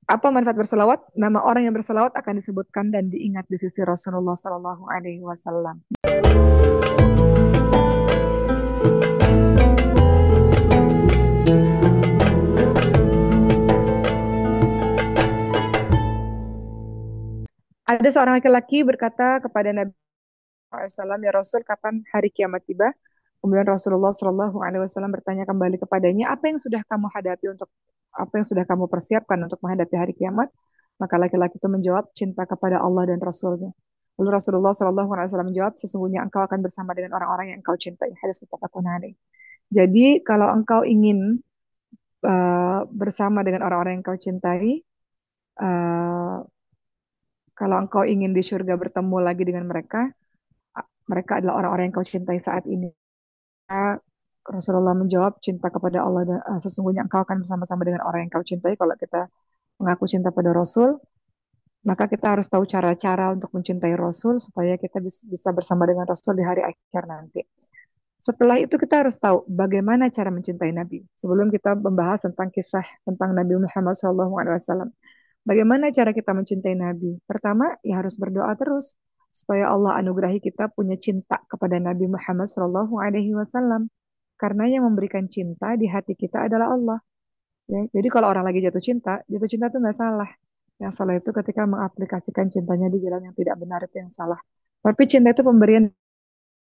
Apa manfaat berselawat? Nama orang yang berselawat akan disebutkan dan diingat di sisi Rasulullah Sallallahu Alaihi Wasallam. Ada seorang laki-laki berkata kepada Nabi SAW, ya Rasul, kapan hari kiamat tiba? Kemudian Rasulullah Shallallahu Alaihi Wasallam bertanya kembali kepadanya, apa yang sudah kamu hadapi untuk apa yang sudah kamu persiapkan untuk menghadapi hari kiamat? Maka laki-laki itu menjawab, cinta kepada Allah dan Rasulnya. Lalu Rasulullah Shallallahu Alaihi Wasallam menjawab, sesungguhnya engkau akan bersama dengan orang-orang yang engkau cintai. Hadis muttafaqun alaih. Jadi kalau engkau ingin bersama dengan orang-orang yang engkau cintai, uh, kalau engkau ingin di surga bertemu lagi dengan mereka, mereka adalah orang-orang yang engkau cintai saat ini. Rasulullah menjawab, cinta kepada Allah dan sesungguhnya engkau akan bersama-sama dengan orang yang kau cintai. Kalau kita mengaku cinta pada Rasul, maka kita harus tahu cara-cara untuk mencintai Rasul supaya kita bisa bersama dengan Rasul di hari akhir nanti. Setelah itu kita harus tahu bagaimana cara mencintai Nabi. Sebelum kita membahas tentang kisah tentang Nabi Muhammad SAW. Bagaimana cara kita mencintai Nabi? Pertama, ya harus berdoa terus supaya Allah anugerahi kita punya cinta kepada Nabi Muhammad SAW. Karena yang memberikan cinta di hati kita adalah Allah. Ya, jadi kalau orang lagi jatuh cinta itu nggak salah. Yang salah itu ketika mengaplikasikan cintanya di jalan yang tidak benar itu yang salah. Tapi cinta itu pemberian.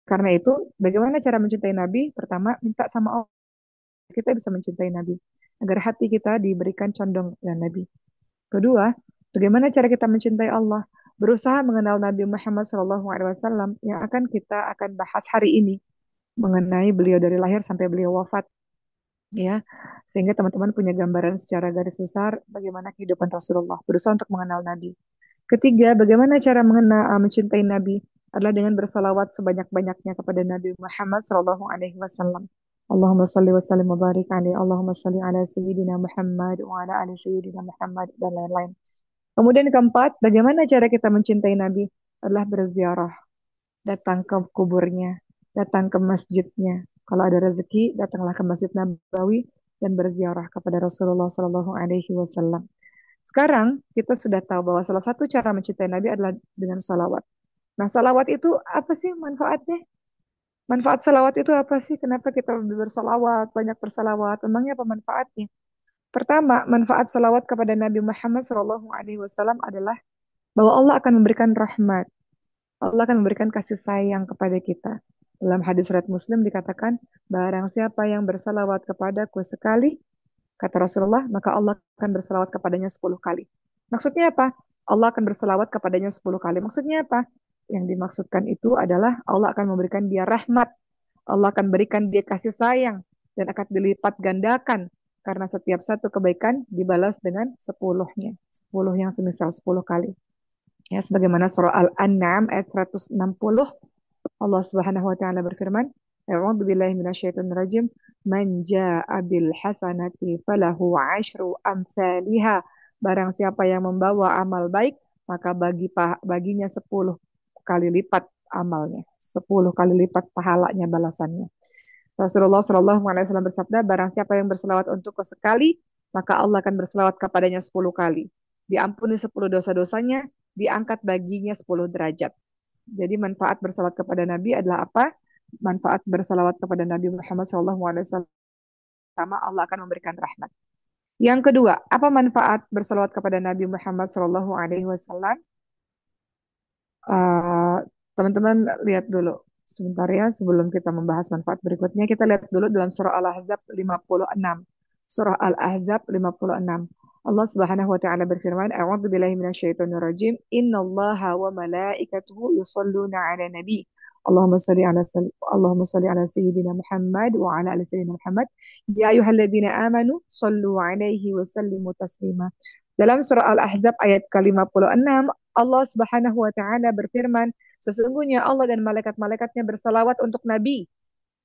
Karena itu, bagaimana cara mencintai Nabi? Pertama, minta sama Allah kita bisa mencintai Nabi. Agar hati kita diberikan condong dengan Nabi. Kedua, bagaimana cara kita mencintai Allah? Berusaha mengenal Nabi Muhammad SAW yang kita akan bahas hari ini mengenai beliau dari lahir sampai beliau wafat, ya, sehingga teman-teman punya gambaran secara garis besar bagaimana kehidupan Rasulullah. Berusaha untuk mengenal Nabi. Ketiga, bagaimana cara mencintai Nabi adalah dengan bersalawat sebanyak-banyaknya kepada Nabi Muhammad SAW. Allahumma salli wa sallim wa barik alaihi. Allahumma salli ala Sayyidina Muhammad wa ala ali Sayyidina Muhammad dan lain-lain. Kemudian keempat, bagaimana cara kita mencintai Nabi adalah berziarah, datang ke kuburnya, datang ke masjidnya. Kalau ada rezeki, datanglah ke Masjid Nabawi dan berziarah kepada Rasulullah Shallallahu Alaihi Wasallam. Sekarang kita sudah tahu bahwa salah satu cara mencintai Nabi adalah dengan salawat. Nah, salawat itu apa sih manfaatnya? Manfaat salawat itu apa sih? Kenapa kita bersalawat, banyak bersalawat? Memangnya apa manfaatnya? Pertama, manfaat salawat kepada Nabi Muhammad SAW adalah bahwa Allah akan memberikan rahmat. Allah akan memberikan kasih sayang kepada kita. Dalam hadis riwayat Muslim dikatakan, barang siapa yang bersalawat kepadaku sekali, kata Rasulullah, maka Allah akan bersalawat kepadanya 10 kali. Maksudnya apa? Allah akan bersalawat kepadanya 10 kali. Maksudnya apa? Yang dimaksudkan itu adalah Allah akan memberikan dia rahmat. Allah akan berikan dia kasih sayang dan akan dilipat gandakan karena setiap satu kebaikan dibalas dengan 10-nya. 10 yang semisal 10 kali. Ya, sebagaimana surah Al-An'am ayat 160, Allah Subhanahu wa taala berfirman, A'udzu billahi minasyaitonir rajim, man jaa'a bil hasanati falahu 'asyru amsalihha. Barang siapa yang membawa amal baik, maka baginya 10 kali lipat amalnya, 10 kali lipat pahalanya balasannya. Rasulullah Shallallahu alaihi wasallam bersabda, barang siapa yang berselawat untukku sekali, maka Allah akan berselawat kepadanya 10 kali. Diampuni 10 dosa-dosanya, diangkat baginya 10 derajat. Jadi manfaat bersalawat kepada Nabi adalah apa? Manfaat bersalawat kepada Nabi Muhammad SAW. Pertama, Allah akan memberikan rahmat. Yang kedua, apa manfaat bersalawat kepada Nabi Muhammad SAW? Eh, Teman-teman lihat dulu sebentar ya sebelum kita membahas manfaat berikutnya. Kita lihat dulu dalam surah Al-Ahzab 56. Surah Al-Ahzab 56. Allah Subhanahu wa taala berfirman, "A'udzu billahi minasyaitonir rajim. Innallaha wa malaikatahu yusholluna 'alan nabi. Allahumma shalli ala sayyidina Muhammad wa ala ali sayyidina Muhammad. Ya ayyuhalladzina amanu shallu 'alaihi wa sallimu taslima." Dalam surah Al-Ahzab ayat ke-56, Allah Subhanahu wa taala berfirman, sesungguhnya Allah dan malaikat-malaikatnya bersalawat untuk Nabi.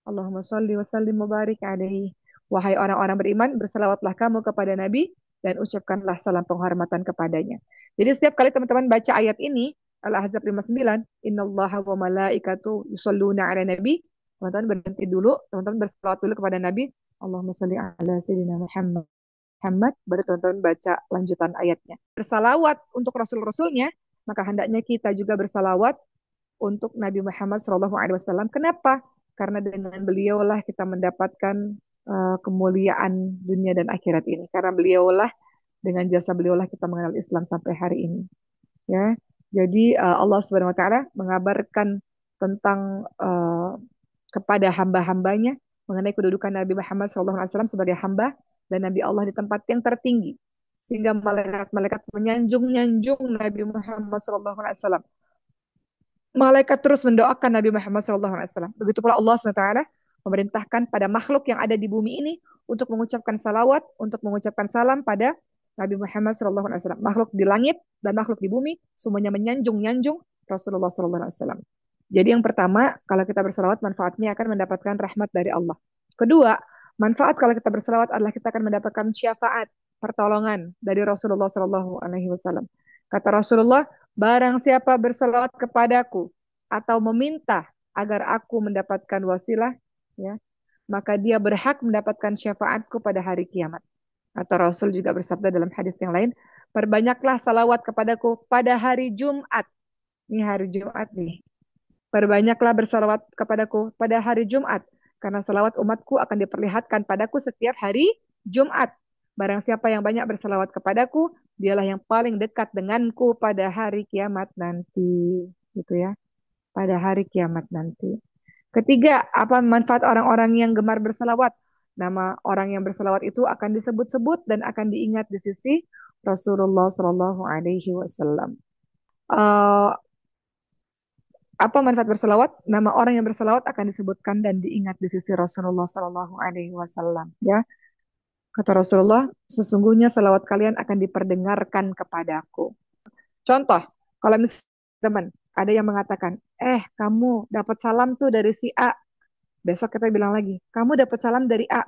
Allahumma shalli wa sallim mubarik alaihi. Wahai orang-orang beriman, bersalawatlah kamu kepada Nabi dan ucapkanlah salam penghormatan kepadanya. Jadi setiap kali teman-teman baca ayat ini, Al-Ahzab 59, innallaha wa malaikatu yusholluna ala nabi. Teman-teman berhenti dulu, teman-teman bersalawat dulu kepada Nabi. Allahumma shalli ala sayyidina Muhammad Muhammad, baru teman-teman baca lanjutan ayatnya. Bersalawat untuk Rasul-Rasulnya, maka hendaknya kita juga bersalawat untuk Nabi Muhammad SAW. Kenapa? Karena dengan beliaulah kita mendapatkan kemuliaan dunia dan akhirat ini. Karena beliaulah, dengan jasa beliaulah kita mengenal Islam sampai hari ini. Ya, jadi Allah Subhanahu Wa Taala mengabarkan tentang kepada hamba-hambanya mengenai kedudukan Nabi Muhammad SAW sebagai hamba dan Nabi Allah di tempat yang tertinggi. Sehingga malaikat-malaikat menyanjung-nyanjung Nabi Muhammad SAW. Malaikat terus mendoakan Nabi Muhammad SAW. Begitu pula Allah SWT memerintahkan pada makhluk yang ada di bumi ini untuk mengucapkan salawat, untuk mengucapkan salam pada Nabi Muhammad SAW. Makhluk di langit dan makhluk di bumi semuanya menyanjung-nyanjung Rasulullah SAW. Jadi yang pertama, kalau kita bersalawat manfaatnya akan mendapatkan rahmat dari Allah. Kedua, manfaat kalau kita bersalawat adalah kita akan mendapatkan syafaat, pertolongan dari Rasulullah SAW. Kata Rasulullah, barang siapa berselawat kepadaku atau meminta agar aku mendapatkan wasilah, ya, maka dia berhak mendapatkan syafaatku pada hari kiamat. Atau Rasul juga bersabda dalam hadis yang lain, perbanyaklah salawat kepadaku pada hari Jumat. Ini hari Jumat nih. Perbanyaklah bersalawat kepadaku pada hari Jumat, karena salawat umatku akan diperlihatkan padaku setiap hari Jumat. Barang siapa yang banyak bersalawat kepadaku, dialah yang paling dekat denganku pada hari kiamat nanti. Gitu ya, pada hari kiamat nanti. Ketiga, apa manfaat orang-orang yang gemar bersalawat? Nama orang yang bersalawat itu akan disebut-sebut dan akan diingat di sisi Rasulullah Shallallahu Alaihi Wasallam. Apa manfaat berselawat? Nama orang yang berselawat akan disebutkan dan diingat di sisi Rasulullah Sallallahu Alaihi Wasallam. Ya, kata Rasulullah, sesungguhnya selawat kalian akan diperdengarkan kepadaku. Contoh, kalau misalnya teman ada yang mengatakan, kamu dapat salam tuh dari si A. Besok kita bilang lagi, kamu dapat salam dari A.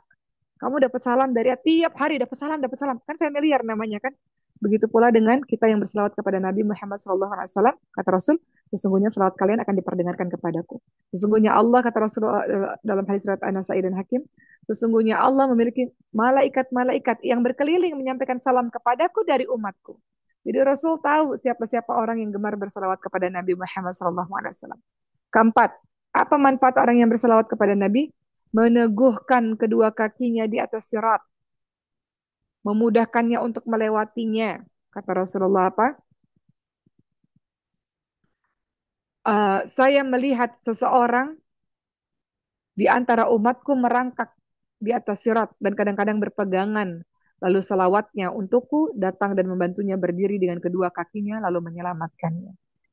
Kamu dapat salam dari A. Tiap hari dapat salam, dapat salam. Kan familiar namanya kan? Begitu pula dengan kita yang berselawat kepada Nabi Muhammad SAW, kata Rasul, sesungguhnya selawat kalian akan diperdengarkan kepadaku. Sesungguhnya Allah, kata Rasul dalam hadis riwayat An-Nasa'i dan Hakim, sesungguhnya Allah memiliki malaikat-malaikat yang berkeliling menyampaikan salam kepadaku dari umatku. Jadi Rasul tahu siapa-siapa orang yang gemar berselawat kepada Nabi Muhammad SAW. Keempat, apa manfaat orang yang berselawat kepada Nabi? Meneguhkan kedua kakinya di atas sirat, memudahkannya untuk melewatinya. Kata Rasulullah apa? Saya melihat seseorang di antara umatku merangkak di atas sirat dan kadang-kadang berpegangan. Lalu salawatnya untukku datang dan membantunya berdiri dengan kedua kakinya lalu menyelamatkannya.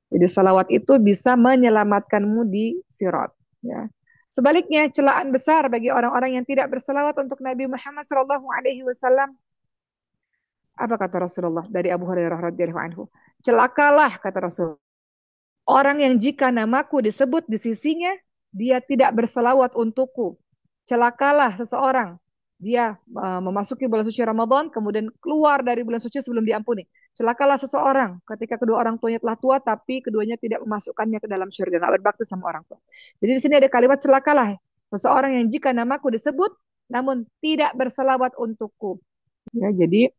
Jadi salawat itu bisa menyelamatkanmu di sirat. Ya. Sebaliknya celaan besar bagi orang-orang yang tidak bersalawat untuk Nabi Muhammad SAW. Apa kata Rasulullah dari Abu Hurairah radhiyallahu anhu? Celakalah kata Rasul. Orang yang jika namaku disebut di sisinya, dia tidak berselawat untukku. Celakalah seseorang. Dia memasuki bulan suci Ramadan, kemudian keluar dari bulan suci sebelum diampuni. Celakalah seseorang ketika kedua orang tuanya telah tua, tapi keduanya tidak memasukkannya ke dalam surga, nggak berbakti sama orang tua. Jadi di sini ada kalimat celakalah seseorang yang jika namaku disebut, namun tidak berselawat untukku. Ya, jadi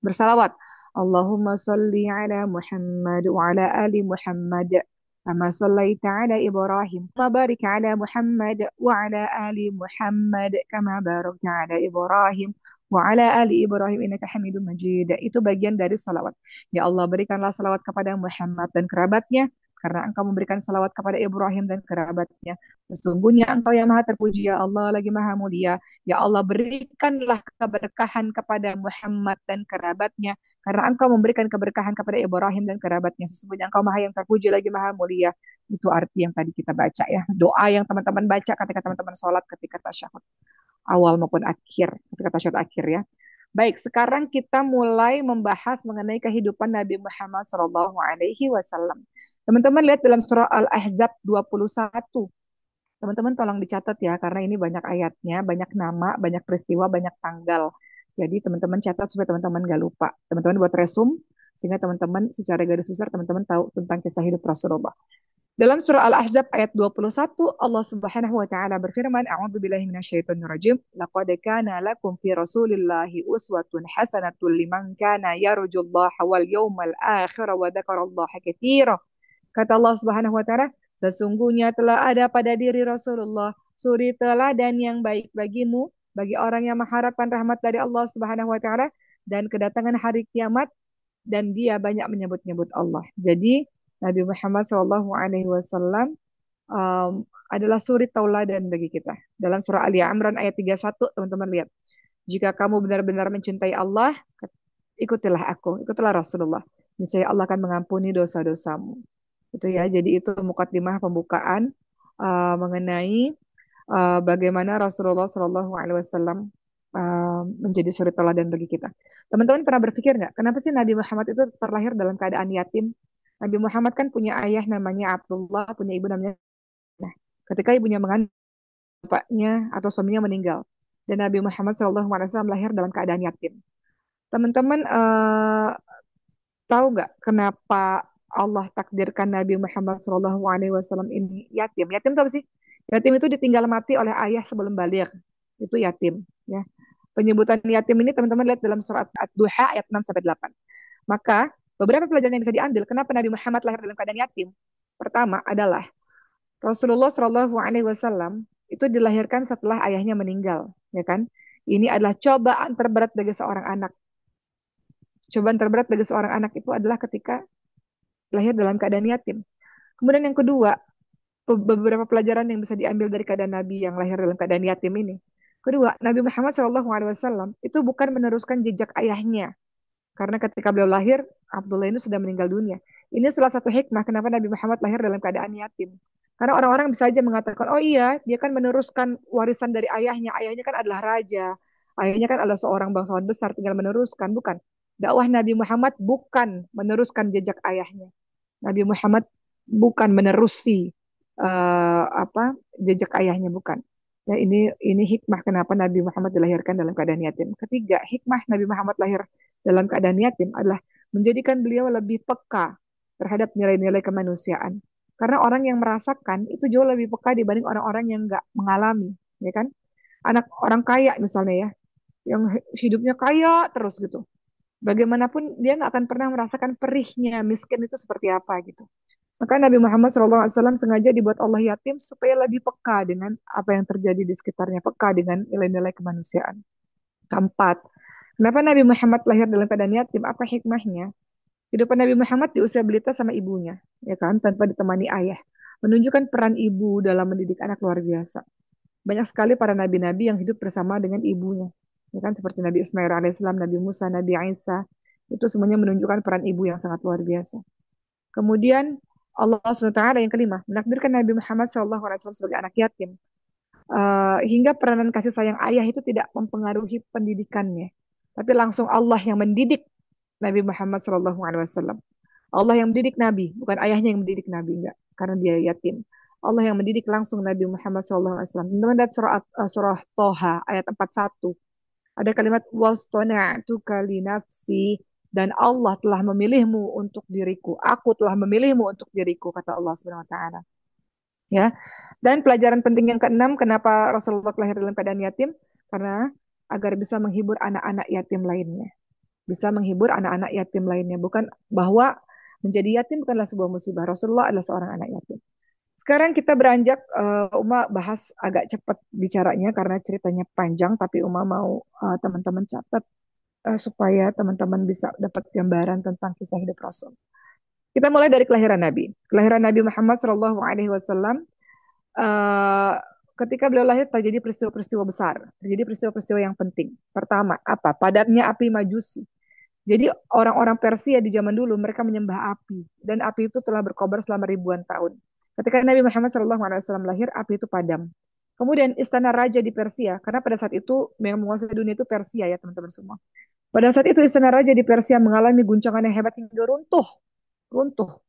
bersalawat. Allahumma salli ala Muhammad wa ala ali Muhammad kama sallaita ala Ibrahim wa barik ala Muhammad wa ala ali Muhammad kama barakta ala Ibrahim wa ala ali Ibrahim innaka Hamidum Majid. Itu bagian dari salawat. Ya Allah, berikanlah salawat kepada Muhammad dan kerabatnya karena engkau memberikan salawat kepada Ibrahim dan kerabatnya. Sesungguhnya engkau yang maha terpuji, ya Allah, lagi maha mulia. Ya Allah, berikanlah keberkahan kepada Muhammad dan kerabatnya, karena engkau memberikan keberkahan kepada Ibrahim dan kerabatnya. Sesungguhnya engkau maha yang terpuji lagi maha mulia. Itu arti yang tadi kita baca ya. Doa yang teman-teman baca ketika teman-teman sholat ketika tasyahud awal maupun akhir, ketika tasyahud akhir ya. Baik, sekarang kita mulai membahas mengenai kehidupan Nabi Muhammad SAW. Teman-teman lihat dalam surah Al-Ahzab 21. Teman-teman tolong dicatat ya, karena ini banyak ayatnya, banyak nama, banyak peristiwa, banyak tanggal. Jadi teman-teman catat supaya teman-teman gak lupa. Teman-teman buat resume, sehingga teman-teman secara garis besar teman-teman tahu tentang kisah hidup Rasulullah. Dalam surah Al-Ahzab ayat 21, Allah Subhanahu wa taala berfirman, "A'udzubillahi minasyaitonirrajim. Laqad kana lakum fi Rasulillahi uswatun hasanatun liman kana yarjullaha wal yawmal akhir wa dzakarallaha katsira." Kata Allah Subhanahu wa taala, sesungguhnya telah ada pada diri Rasulullah suri teladan yang baik bagimu, bagi orang yang mengharapkan rahmat dari Allah Subhanahu wa taala dan kedatangan hari kiamat, dan dia banyak menyebut-nyebut Allah. Jadi Nabi Muhammad Shallallahu Alaihi Wasallam adalah suri tauladan bagi kita. Dalam surah Ali Imran ayat 31, teman-teman lihat. Jika kamu benar-benar mencintai Allah, ikutilah aku, ikutilah Rasulullah. Niscaya Allah akan mengampuni dosa-dosamu. Itu ya. Jadi itu mukadimah pembukaan mengenai bagaimana Rasulullah Shallallahu Alaihi Wasallam menjadi suri teladan bagi kita. Teman-teman pernah berpikir nggak, kenapa sih Nabi Muhammad itu terlahir dalam keadaan yatim? Nabi Muhammad kan punya ayah namanya Abdullah, punya ibu namanya. Nah, ketika ibunya mengandung, bapaknya atau suaminya meninggal, dan Nabi Muhammad SAW lahir dalam keadaan yatim. Teman-teman tahu nggak kenapa Allah takdirkan Nabi Muhammad SAW ini yatim? Yatim itu apa sih? Yatim itu ditinggal mati oleh ayah sebelum balik. Itu yatim. Ya. Penyebutan yatim ini teman-teman lihat dalam surat Ad-Duha ayat 6 sampai 8. Maka beberapa pelajaran yang bisa diambil kenapa Nabi Muhammad lahir dalam keadaan yatim. Pertama adalah Rasulullah Shallallahu Alaihi Wasallam itu dilahirkan setelah ayahnya meninggal, ya kan? Ini adalah cobaan terberat bagi seorang anak. Cobaan terberat bagi seorang anak itu adalah ketika lahir dalam keadaan yatim. Kemudian yang kedua, beberapa pelajaran yang bisa diambil dari keadaan Nabi yang lahir dalam keadaan yatim ini. Kedua, Nabi Muhammad SAW itu bukan meneruskan jejak ayahnya. Karena ketika beliau lahir, Abdullah ini sudah meninggal dunia. Ini salah satu hikmah kenapa Nabi Muhammad lahir dalam keadaan yatim. Karena orang-orang bisa aja mengatakan, oh iya, dia kan meneruskan warisan dari ayahnya. Ayahnya kan adalah raja. Ayahnya kan adalah seorang bangsawan besar, tinggal meneruskan. Bukan. Dakwah Nabi Muhammad bukan meneruskan jejak ayahnya. Nabi Muhammad bukan menerusi jejak ayahnya, bukan. Ya, ini hikmah kenapa Nabi Muhammad dilahirkan dalam keadaan yatim. Ketiga, hikmah Nabi Muhammad lahir dalam keadaan yatim adalah menjadikan beliau lebih peka terhadap nilai-nilai kemanusiaan. Karena orang yang merasakan itu jauh lebih peka dibanding orang-orang yang nggak mengalami, ya kan? Anak orang kaya misalnya ya, yang hidupnya kaya terus gitu. Bagaimanapun dia nggak akan pernah merasakan perihnya miskin itu seperti apa gitu. Maka Nabi Muhammad SAW sengaja dibuat Allah yatim supaya lebih peka dengan apa yang terjadi di sekitarnya, peka dengan nilai-nilai kemanusiaan. Keempat, kenapa Nabi Muhammad lahir dalam keadaan yatim? Apa hikmahnya? Kehidupan Nabi Muhammad di usia belita sama ibunya, ya kan, tanpa ditemani ayah, menunjukkan peran ibu dalam mendidik anak luar biasa. Banyak sekali para nabi-nabi yang hidup bersama dengan ibunya, ya kan, seperti Nabi Ismail alaihissalam, Nabi Musa, Nabi Isa, itu semuanya menunjukkan peran ibu yang sangat luar biasa. Kemudian Allah SWT yang kelima menakdirkan Nabi Muhammad SAW sebagai anak yatim. Hingga peranan kasih sayang ayah itu tidak mempengaruhi pendidikannya, tapi langsung Allah yang mendidik Nabi Muhammad SAW. Allah yang mendidik Nabi, bukan ayahnya yang mendidik Nabi, enggak, karena dia yatim. Allah yang mendidik langsung Nabi Muhammad SAW. Teman-teman lihat surah Toha ayat 41. Ada kalimat wastona'tuka li nafsi, dan Allah telah memilihmu untuk diriku. Aku telah memilihmu untuk diriku, kata Allah Subhanahu wa taala. Ya. Dan pelajaran penting yang keenam, kenapa Rasulullah lahir dalam keadaan yatim? Karena agar bisa menghibur anak-anak yatim lainnya. Bisa menghibur anak-anak yatim lainnya. Bukan bahwa menjadi yatim bukanlah sebuah musibah. Rasulullah adalah seorang anak yatim. Sekarang kita beranjak, Uma bahas agak cepat bicaranya karena ceritanya panjang, tapi Uma mau teman-teman catat supaya teman-teman bisa dapat gambaran tentang kisah hidup Rasul. Kita mulai dari kelahiran Nabi. Kelahiran Nabi Muhammad Shallallahu Alaihi Wasallam. eh, Ketika beliau lahir terjadi peristiwa-peristiwa besar, terjadi peristiwa-peristiwa yang penting. Pertama, apa? Padamnya api Majusi. Jadi orang-orang Persia di zaman dulu mereka menyembah api, dan api itu telah berkobar selama ribuan tahun. Ketika Nabi Muhammad SAW lahir, api itu padam. Kemudian istana raja di Persia, karena pada saat itu yang menguasai dunia itu Persia ya teman-teman semua. Pada saat itu istana raja di Persia mengalami guncangan yang hebat hingga runtuh, runtuh.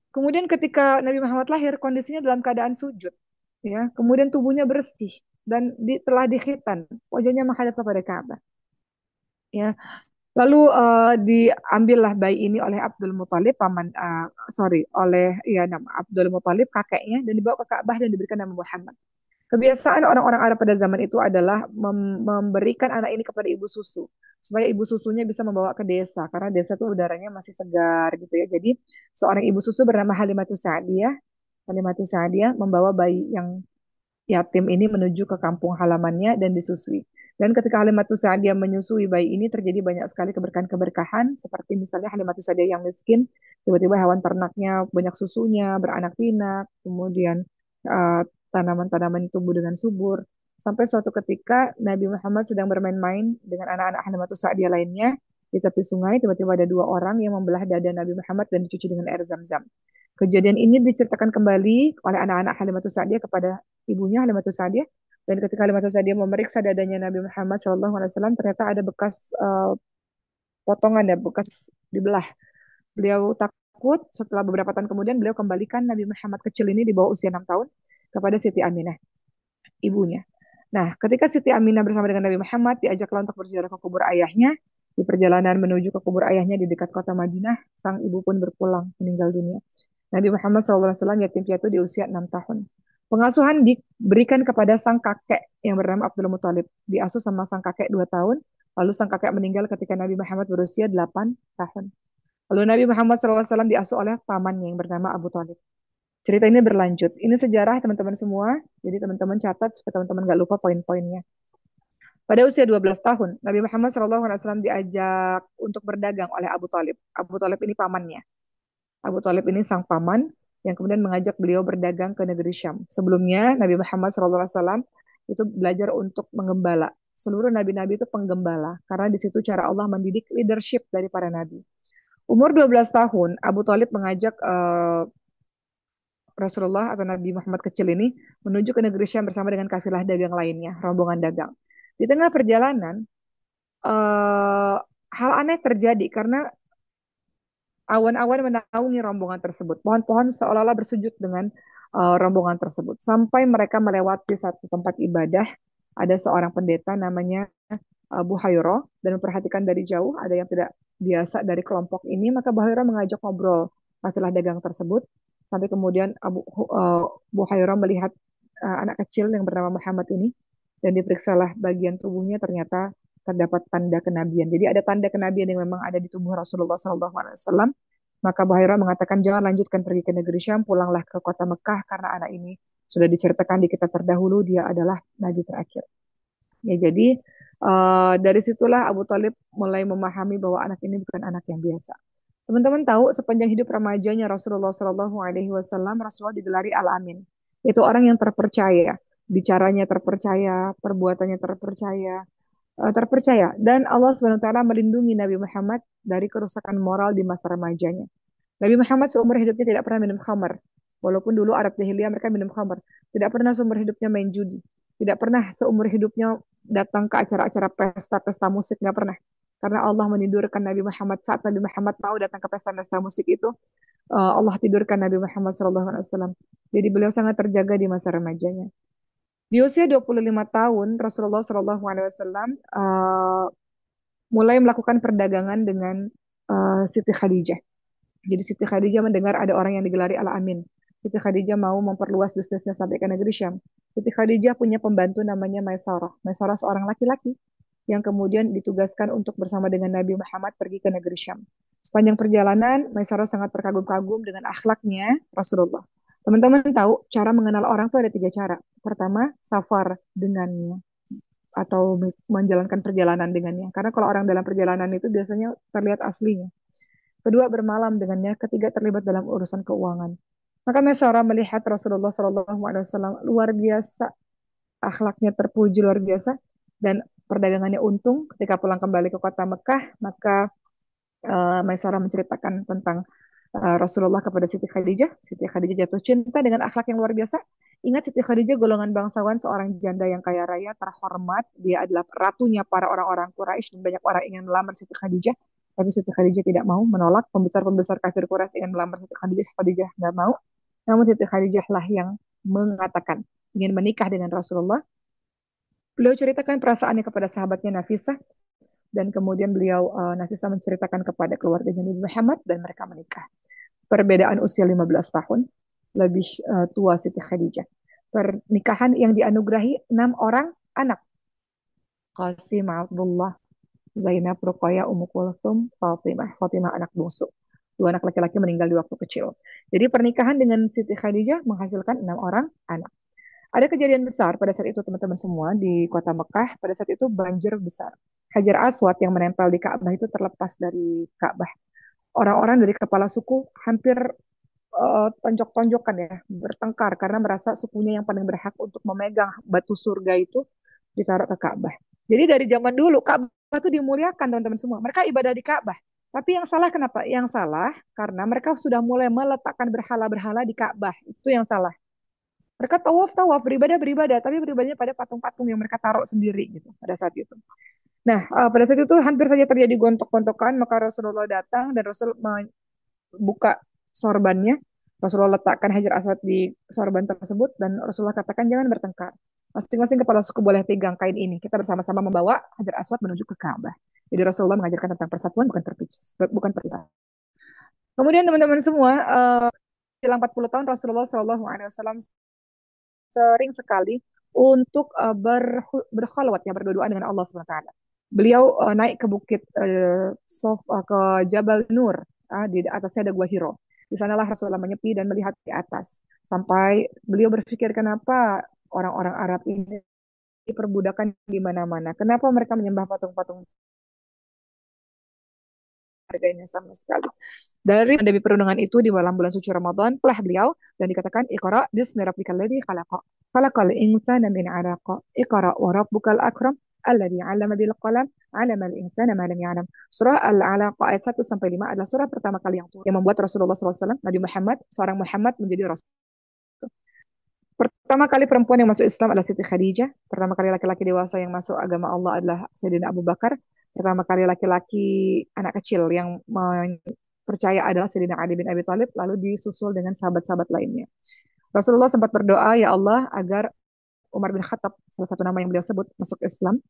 Kemudian ketika Nabi Muhammad lahir, kondisinya dalam keadaan sujud, ya. Kemudian tubuhnya bersih dan telah dikhitan, wajahnya menghadap kepada Ka'bah, ya. Lalu diambillah bayi ini oleh Abdul Muthalib, oleh ya nama Abdul Muthalib kakeknya, dan dibawa ke Ka'bah dan diberikan nama Muhammad. Kebiasaan orang-orang Arab pada zaman itu adalah memberikan anak ini kepada ibu susu supaya ibu susunya bisa membawa ke desa karena desa itu udaranya masih segar gitu ya. Jadi seorang ibu susu bernama Halimatus Sa'diyah membawa bayi yang yatim ini menuju ke kampung halamannya dan disusui. Dan ketika Halimatus Sa'diyah menyusui bayi ini terjadi banyak sekali keberkahan-keberkahan seperti misalnya Halimatus Sa'diyah yang miskin, tiba-tiba hewan ternaknya banyak susunya, beranak pinak, kemudian uh, tanaman-tanaman tumbuh dengan subur. Sampai suatu ketika Nabi Muhammad sedang bermain-main dengan anak-anak Halimatus Sa'diyah lainnya di tepi sungai, tiba-tiba ada dua orang yang membelah dada Nabi Muhammad dan dicuci dengan air zam-zam. Kejadian ini diceritakan kembali oleh anak-anak Halimatus Sa'diyah kepada ibunya Halimatus Sa'diyah, dan ketika Halimatus Sa'diyah memeriksa dadanya Nabi Muhammad SAW, ternyata ada bekas potongan ya, bekas dibelah. Beliau takut, setelah beberapa tahun kemudian beliau kembalikan Nabi Muhammad kecil ini di bawah usia 6 tahun kepada Siti Aminah, ibunya. Nah, ketika Siti Aminah bersama dengan Nabi Muhammad diajaklah untuk berziarah ke kubur ayahnya. Di perjalanan menuju ke kubur ayahnya di dekat kota Madinah, sang ibu pun berpulang meninggal dunia. Nabi Muhammad SAW yatim piatu di usia 6 tahun. Pengasuhan diberikan kepada sang kakek yang bernama Abdul Muthalib. Diasuh sama sang kakek 2 tahun, lalu sang kakek meninggal ketika Nabi Muhammad berusia 8 tahun. Lalu Nabi Muhammad SAW diasuh oleh pamannya yang bernama Abu Thalib. Cerita ini berlanjut. Ini sejarah teman-teman semua, jadi teman-teman catat supaya teman-teman nggak lupa poin-poinnya. Pada usia 12 tahun, Nabi Muhammad SAW diajak untuk berdagang oleh Abu Thalib. Abu Thalib ini pamannya. Abu Thalib ini sang paman yang kemudian mengajak beliau berdagang ke negeri Syam. Sebelumnya Nabi Muhammad SAW itu belajar untuk menggembala. Seluruh nabi-nabi itu penggembala karena di situ cara Allah mendidik leadership dari para nabi. Umur 12 tahun, Abu Thalib mengajak Rasulullah atau Nabi Muhammad kecil ini menuju ke negeri Syam bersama dengan kafilah dagang lainnya, rombongan dagang. Di tengah perjalanan, eh, hal aneh terjadi karena awan-awan menaungi rombongan tersebut. Pohon-pohon seolah-olah bersujud dengan rombongan tersebut. Sampai mereka melewati satu tempat ibadah, ada seorang pendeta namanya Abu Hurairah dan memperhatikan dari jauh ada yang tidak biasa dari kelompok ini, maka Abu Hurairah mengajak ngobrol masalah dagang tersebut. Sampai kemudian Abu Hurairah melihat anak kecil yang bernama Muhammad ini dan diperiksalah bagian tubuhnya ternyata terdapat tanda kenabian. Jadi ada tanda kenabian yang memang ada di tubuh Rasulullah SAW. Maka Abu Hurairah mengatakan jangan lanjutkan pergi ke negeri Syam, pulanglah ke kota Mekah karena anak ini sudah diceritakan di kitab terdahulu dia adalah nabi terakhir. Ya jadi dari situlah Abu Thalib mulai memahami bahwa anak ini bukan anak yang biasa. Teman-teman tahu sepanjang hidup remajanya Rasulullah Shallallahu Alaihi Wasallam, Rasulullah digelari Al-Amin. Itu orang yang terpercaya, bicaranya terpercaya, perbuatannya terpercaya. Dan Allah SWT melindungi Nabi Muhammad dari kerusakan moral di masa remajanya. Nabi Muhammad seumur hidupnya tidak pernah minum khamar. Walaupun dulu Arab jahiliyah mereka minum khamar. Tidak pernah seumur hidupnya main judi. Tidak pernah seumur hidupnya datang ke acara-acara pesta-pesta musik. Nggak pernah. Karena Allah menidurkan Nabi Muhammad saat Nabi Muhammad mau datang ke pesta-pesta musik itu. Allah tidurkan Nabi Muhammad SAW. Jadi beliau sangat terjaga di masa remajanya. Di usia 25 tahun, Rasulullah SAW mulai melakukan perdagangan dengan Siti Khadijah. Jadi Siti Khadijah mendengar ada orang yang digelari Al-Amin. Siti Khadijah mau memperluas bisnisnya sampai ke negeri Syam. Siti Khadijah punya pembantu namanya Maisarah. Maisarah seorang laki-laki yang kemudian ditugaskan untuk bersama dengan Nabi Muhammad pergi ke negeri Syam. Sepanjang perjalanan, Maisarah sangat terkagum-kagum dengan akhlaknya Rasulullah. Teman-teman tahu cara mengenal orang itu ada 3 cara. Pertama, safar dengannya atau menjalankan perjalanan dengannya. Karena kalau orang dalam perjalanan itu biasanya terlihat aslinya. Kedua, bermalam dengannya. Ketiga, terlibat dalam urusan keuangan. Maka Maisarah melihat Rasulullah SAW luar biasa, akhlaknya terpuji luar biasa, dan perdagangannya untung. Ketika pulang kembali ke kota Mekah, maka Maisarah menceritakan tentang Rasulullah kepada Siti Khadijah. Siti Khadijah jatuh cinta dengan akhlak yang luar biasa. Ingat Siti Khadijah golongan bangsawan, seorang janda yang kaya raya, terhormat. Dia adalah ratunya para orang-orang Quraisy dan banyak orang ingin melamar Siti Khadijah. Tapi Siti Khadijah tidak mau, menolak. Pembesar-pembesar kafir Quraisy ingin melamar Siti Khadijah, Khadijah nggak mau. Namun Siti Khadijah lah yang mengatakan ingin menikah dengan Rasulullah. Beliau ceritakan perasaannya kepada sahabatnya Nafisah. dan kemudian beliau Nafisa menceritakan kepada keluarganya Nabi Muhammad dan mereka menikah. Perbedaan usia 15 tahun, lebih tua Siti Khadijah. Pernikahan yang dianugerahi 6 orang anak. Qasim, Abdullah, Zainab, Ruqayyah, Ummu Kulthum, Fatimah. Fatimah anak bungsu. Dua anak laki-laki meninggal di waktu kecil. Jadi pernikahan dengan Siti Khadijah menghasilkan 6 orang anak. Ada kejadian besar pada saat itu teman-teman semua di kota Mekah. Pada saat itu banjir besar. Hajar Aswad yang menempel di Ka'bah itu terlepas dari Ka'bah. Orang-orang dari kepala suku hampir tonjok-tonjokan ya, bertengkar karena merasa sukunya yang paling berhak untuk memegang batu surga itu ditaruh ke Ka'bah. Jadi dari zaman dulu Ka'bah itu dimuliakan teman-teman semua. Mereka ibadah di Ka'bah. Tapi yang salah kenapa? Yang salah karena mereka sudah mulai meletakkan berhala-berhala di Ka'bah. Itu yang salah. Mereka tawaf-tawaf, beribadah-beribadah, tapi beribadahnya pada patung-patung yang mereka taruh sendiri gitu pada saat itu. Nah, pada saat itu hampir saja terjadi gontok-gontokan, maka Rasulullah datang dan Rasul buka sorbannya. Rasulullah letakkan Hajar Aswad di sorban tersebut dan Rasulullah katakan jangan bertengkar. Masing-masing kepala suku boleh pegang kain ini. Kita bersama-sama membawa Hajar Aswad menuju ke Ka'bah. Jadi Rasulullah mengajarkan tentang persatuan bukan perpisahan. Kemudian teman-teman semua, dalam 40 tahun Rasulullah Shallallahu Alaihi Wasallam sering sekali untuk berkhalwat ya berdoa dengan Allah SWT. Beliau naik ke bukit ke Jabal Nur, di atasnya ada Gua Hiro. Di sanalah Rasulullah menyepi dan melihat di atas sampai beliau berpikir kenapa orang-orang Arab ini diperbudakan di mana-mana. Kenapa mereka menyembah patung-patung harganya sama sekali. Dari pandemi perundungan itu di malam bulan suci Ramadan telah beliau dan dikatakan Iqra bismi rabbikal ladzi khalaqa khalaqal insana min 'alaqa Iqra wa rabbukal akram alladzi 'allama bil qalam 'allama al insana ma lam ya'lam. Surah Al-Alaq ayat 1 sampai 5 adalah surah pertama kali yang membuat Rasulullah SAW, Nabi Muhammad, seorang Muhammad menjadi rasul. Pertama kali perempuan yang masuk Islam adalah Siti Khadijah. Pertama kali laki-laki dewasa yang masuk agama Allah adalah Sayyidina Abu Bakar. Pertama kali laki-laki anak kecil yang percaya adalah Sayyidina Ali bin Abi Thalib. Lalu disusul dengan sahabat-sahabat lainnya. Rasulullah sempat berdoa, ya Allah, agar Umar bin Khattab, salah satu nama yang beliau sebut, masuk Islam.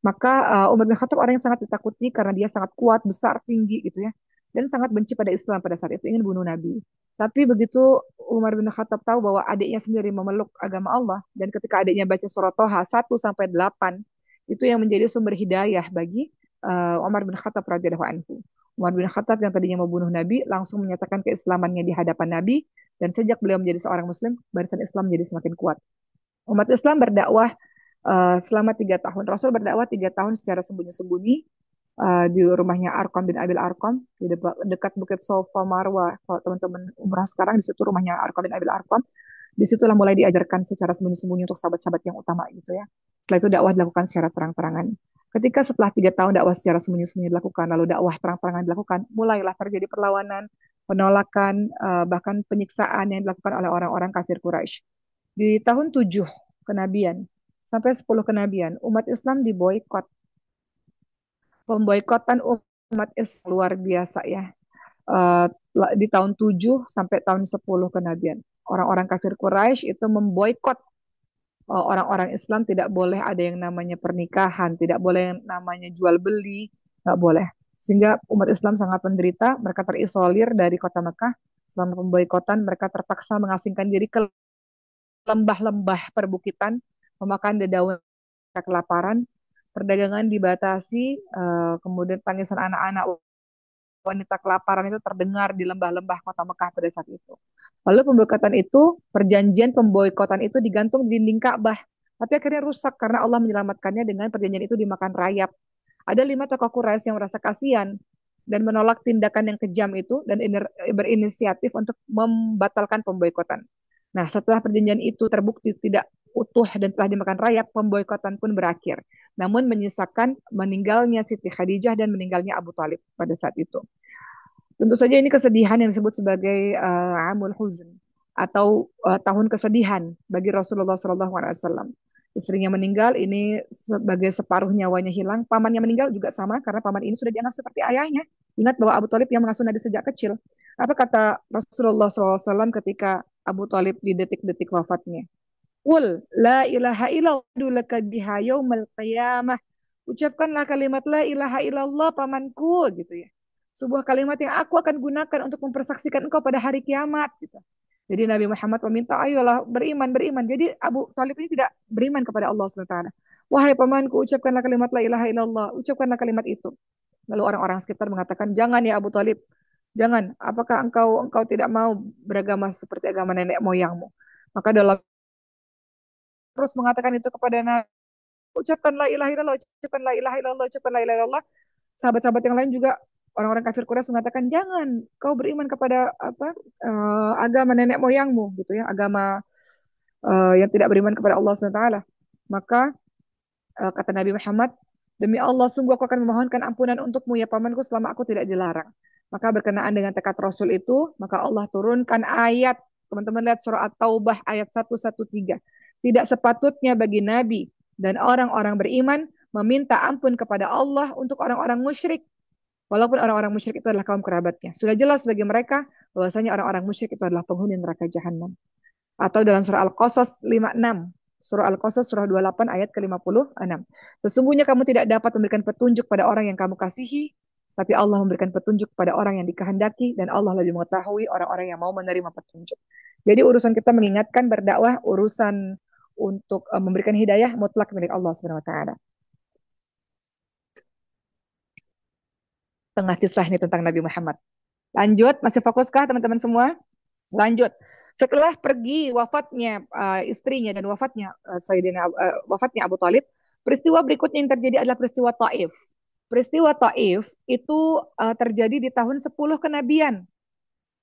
Maka Umar bin Khattab orang yang sangat ditakuti karena dia sangat kuat, besar, tinggi gitu ya. Dan sangat benci pada Islam pada saat itu, ingin bunuh Nabi. Tapi begitu Umar bin Khattab tahu bahwa adiknya sendiri memeluk agama Allah, dan ketika adiknya baca surat Toha 1 sampai 8, itu yang menjadi sumber hidayah bagi Umar bin Khattab radhiyallahu anhu. Umar bin Khattab yang tadinya membunuh Nabi, langsung menyatakan keislamannya di hadapan Nabi, dan sejak beliau menjadi seorang Muslim, barisan Islam menjadi semakin kuat. Umat Islam berdakwah selama 3 tahun. Rasul berdakwah 3 tahun secara sembunyi-sembunyi di rumahnya Arqam bin Abil Arqam di dekat Bukit Sofa Marwah. Kalau teman-teman umrah sekarang di situ rumahnya Arqam bin Abil Arqam. Disitulah mulai diajarkan secara sembunyi-sembunyi untuk sahabat-sahabat yang utama gitu ya. Setelah itu dakwah dilakukan secara terang-terangan. Ketika setelah 3 tahun dakwah secara sembunyi-sembunyi dilakukan, lalu dakwah terang-terangan dilakukan, mulailah terjadi perlawanan, penolakan, bahkan penyiksaan yang dilakukan oleh orang-orang kafir Quraisy. Di tahun 7 kenabian sampai 10 kenabian, umat Islam diboykot. Pemboikotan umat Islam luar biasa ya. Eh, di tahun 7 sampai tahun 10 kenabian. Orang-orang kafir Quraisy itu memboikot orang-orang Islam, tidak boleh ada yang namanya pernikahan, tidak boleh yang namanya jual beli, nggak boleh. Sehingga umat Islam sangat menderita, mereka terisolir dari kota Mekah. Selama pemboikotan, mereka terpaksa mengasingkan diri ke lembah-lembah perbukitan, memakan dedaunan kelaparan, perdagangan dibatasi, kemudian tangisan anak-anak wanita kelaparan itu terdengar di lembah-lembah kota Mekah pada saat itu. Lalu pemboikotan itu, perjanjian pemboikotan itu digantung di dinding Ka'bah. Tapi akhirnya rusak karena Allah menyelamatkannya dengan perjanjian itu dimakan rayap. Ada 5 tokoh Quraisy yang merasa kasihan dan menolak tindakan yang kejam itu dan berinisiatif untuk membatalkan pemboikotan. Nah, setelah perjanjian itu terbukti tidak utuh dan telah dimakan rayap, pemboikotan pun berakhir. Namun menyisakan meninggalnya Siti Khadijah dan meninggalnya Abu Talib pada saat itu. Tentu saja ini kesedihan yang disebut sebagai Amul Huzn atau tahun kesedihan bagi Rasulullah SAW. Istrinya meninggal, ini sebagai separuh nyawanya hilang. Pamannya meninggal juga sama, karena paman ini sudah dianggap seperti ayahnya. Ingat bahwa Abu Talib yang mengasuh Nabi sejak kecil. Apa kata Rasulullah SAW ketika Abu Talib di detik-detik wafatnya? Qul la ilaha illallah biha yaumal qiyamah Ucapkanlah kalimat la ilaha illallah pamanku gitu ya. Sebuah kalimat yang aku akan gunakan untuk mempersaksikan engkau pada hari kiamat gitu. Jadi Nabi Muhammad meminta, ayolah beriman, beriman. Jadi Abu Talib ini tidak beriman kepada Allah SWT. Wahai pamanku, ucapkanlah kalimat la ilaha illallah. Ucapkanlah kalimat itu. Lalu orang-orang sekitar mengatakan, jangan ya Abu Talib. Jangan. Apakah engkau tidak mau beragama seperti agama nenek moyangmu? Maka dalam terus mengatakan itu kepada Nabi, ucapkan la ilaha illallah, ucapkan la ilaha illallah, ucapkan la ilaha illallah. Sahabat-sahabat yang lain juga orang-orang kafir Quraisy mengatakan jangan kau beriman kepada agama nenek moyangmu gitu ya, agama yang tidak beriman kepada Allah SWT. Maka kata Nabi Muhammad, demi Allah sungguh aku akan memohonkan ampunan untukmu ya pamanku selama aku tidak dilarang. Maka berkenaan dengan tekad Rasul itu, maka Allah turunkan ayat, teman-teman lihat surah At-Taubah ayat 113. Tidak sepatutnya bagi Nabi dan orang-orang beriman meminta ampun kepada Allah untuk orang-orang musyrik. Walaupun orang-orang musyrik itu adalah kaum kerabatnya. Sudah jelas bagi mereka bahwasanya orang-orang musyrik itu adalah penghuni neraka jahanam. Atau dalam surah Al-Qasas 56. Surah Al-Qasas surah 28 ayat ke-56. Sesungguhnya kamu tidak dapat memberikan petunjuk pada orang yang kamu kasihi, tapi Allah memberikan petunjuk pada orang yang dikehendaki dan Allah lebih mengetahui orang-orang yang mau menerima petunjuk. Jadi urusan kita mengingatkan berdakwah, urusan untuk memberikan hidayah mutlak milik Allah Subhanahu wa taala. Tengah kisah ini tentang Nabi Muhammad. Lanjut, masih fokuskah teman-teman semua? Lanjut. Setelah pergi wafatnya istrinya dan wafatnya Abu Talib, peristiwa berikutnya yang terjadi adalah peristiwa Taif. Peristiwa Taif itu terjadi di tahun 10 kenabian.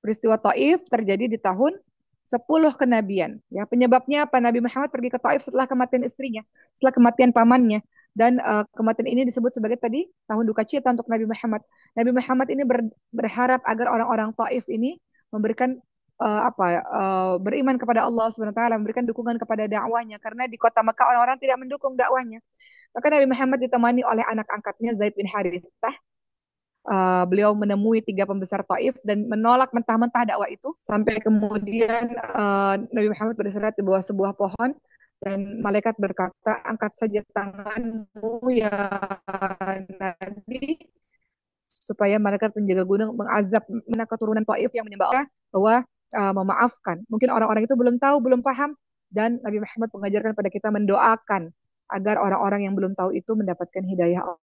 Peristiwa Taif terjadi di tahun 10 kenabian. Ya, penyebabnya apa? Nabi Muhammad pergi ke Taif setelah kematian istrinya, setelah kematian pamannya. Dan kematian ini disebut sebagai tadi tahun duka cita untuk Nabi Muhammad. Nabi Muhammad ini berharap agar orang-orang Taif ini memberikan beriman kepada Allah Subhanahu wa taala, memberikan dukungan kepada dakwahnya karena di kota Mekah orang-orang tidak mendukung dakwahnya. Maka Nabi Muhammad ditemani oleh anak angkatnya Zaid bin Harithah. Beliau menemui tiga pembesar Taif dan menolak mentah-mentah dakwah itu sampai kemudian Nabi Muhammad berseret di bawah sebuah pohon dan malaikat berkata, angkat saja tanganmu ya Nabi, supaya malaikat penjaga gunung mengazab mana keturunan Taif yang menyembah Allah bahwa memaafkan. Mungkin orang-orang itu belum tahu, belum paham, dan Nabi Muhammad mengajarkan pada kita mendoakan agar orang-orang yang belum tahu itu mendapatkan hidayah Allah.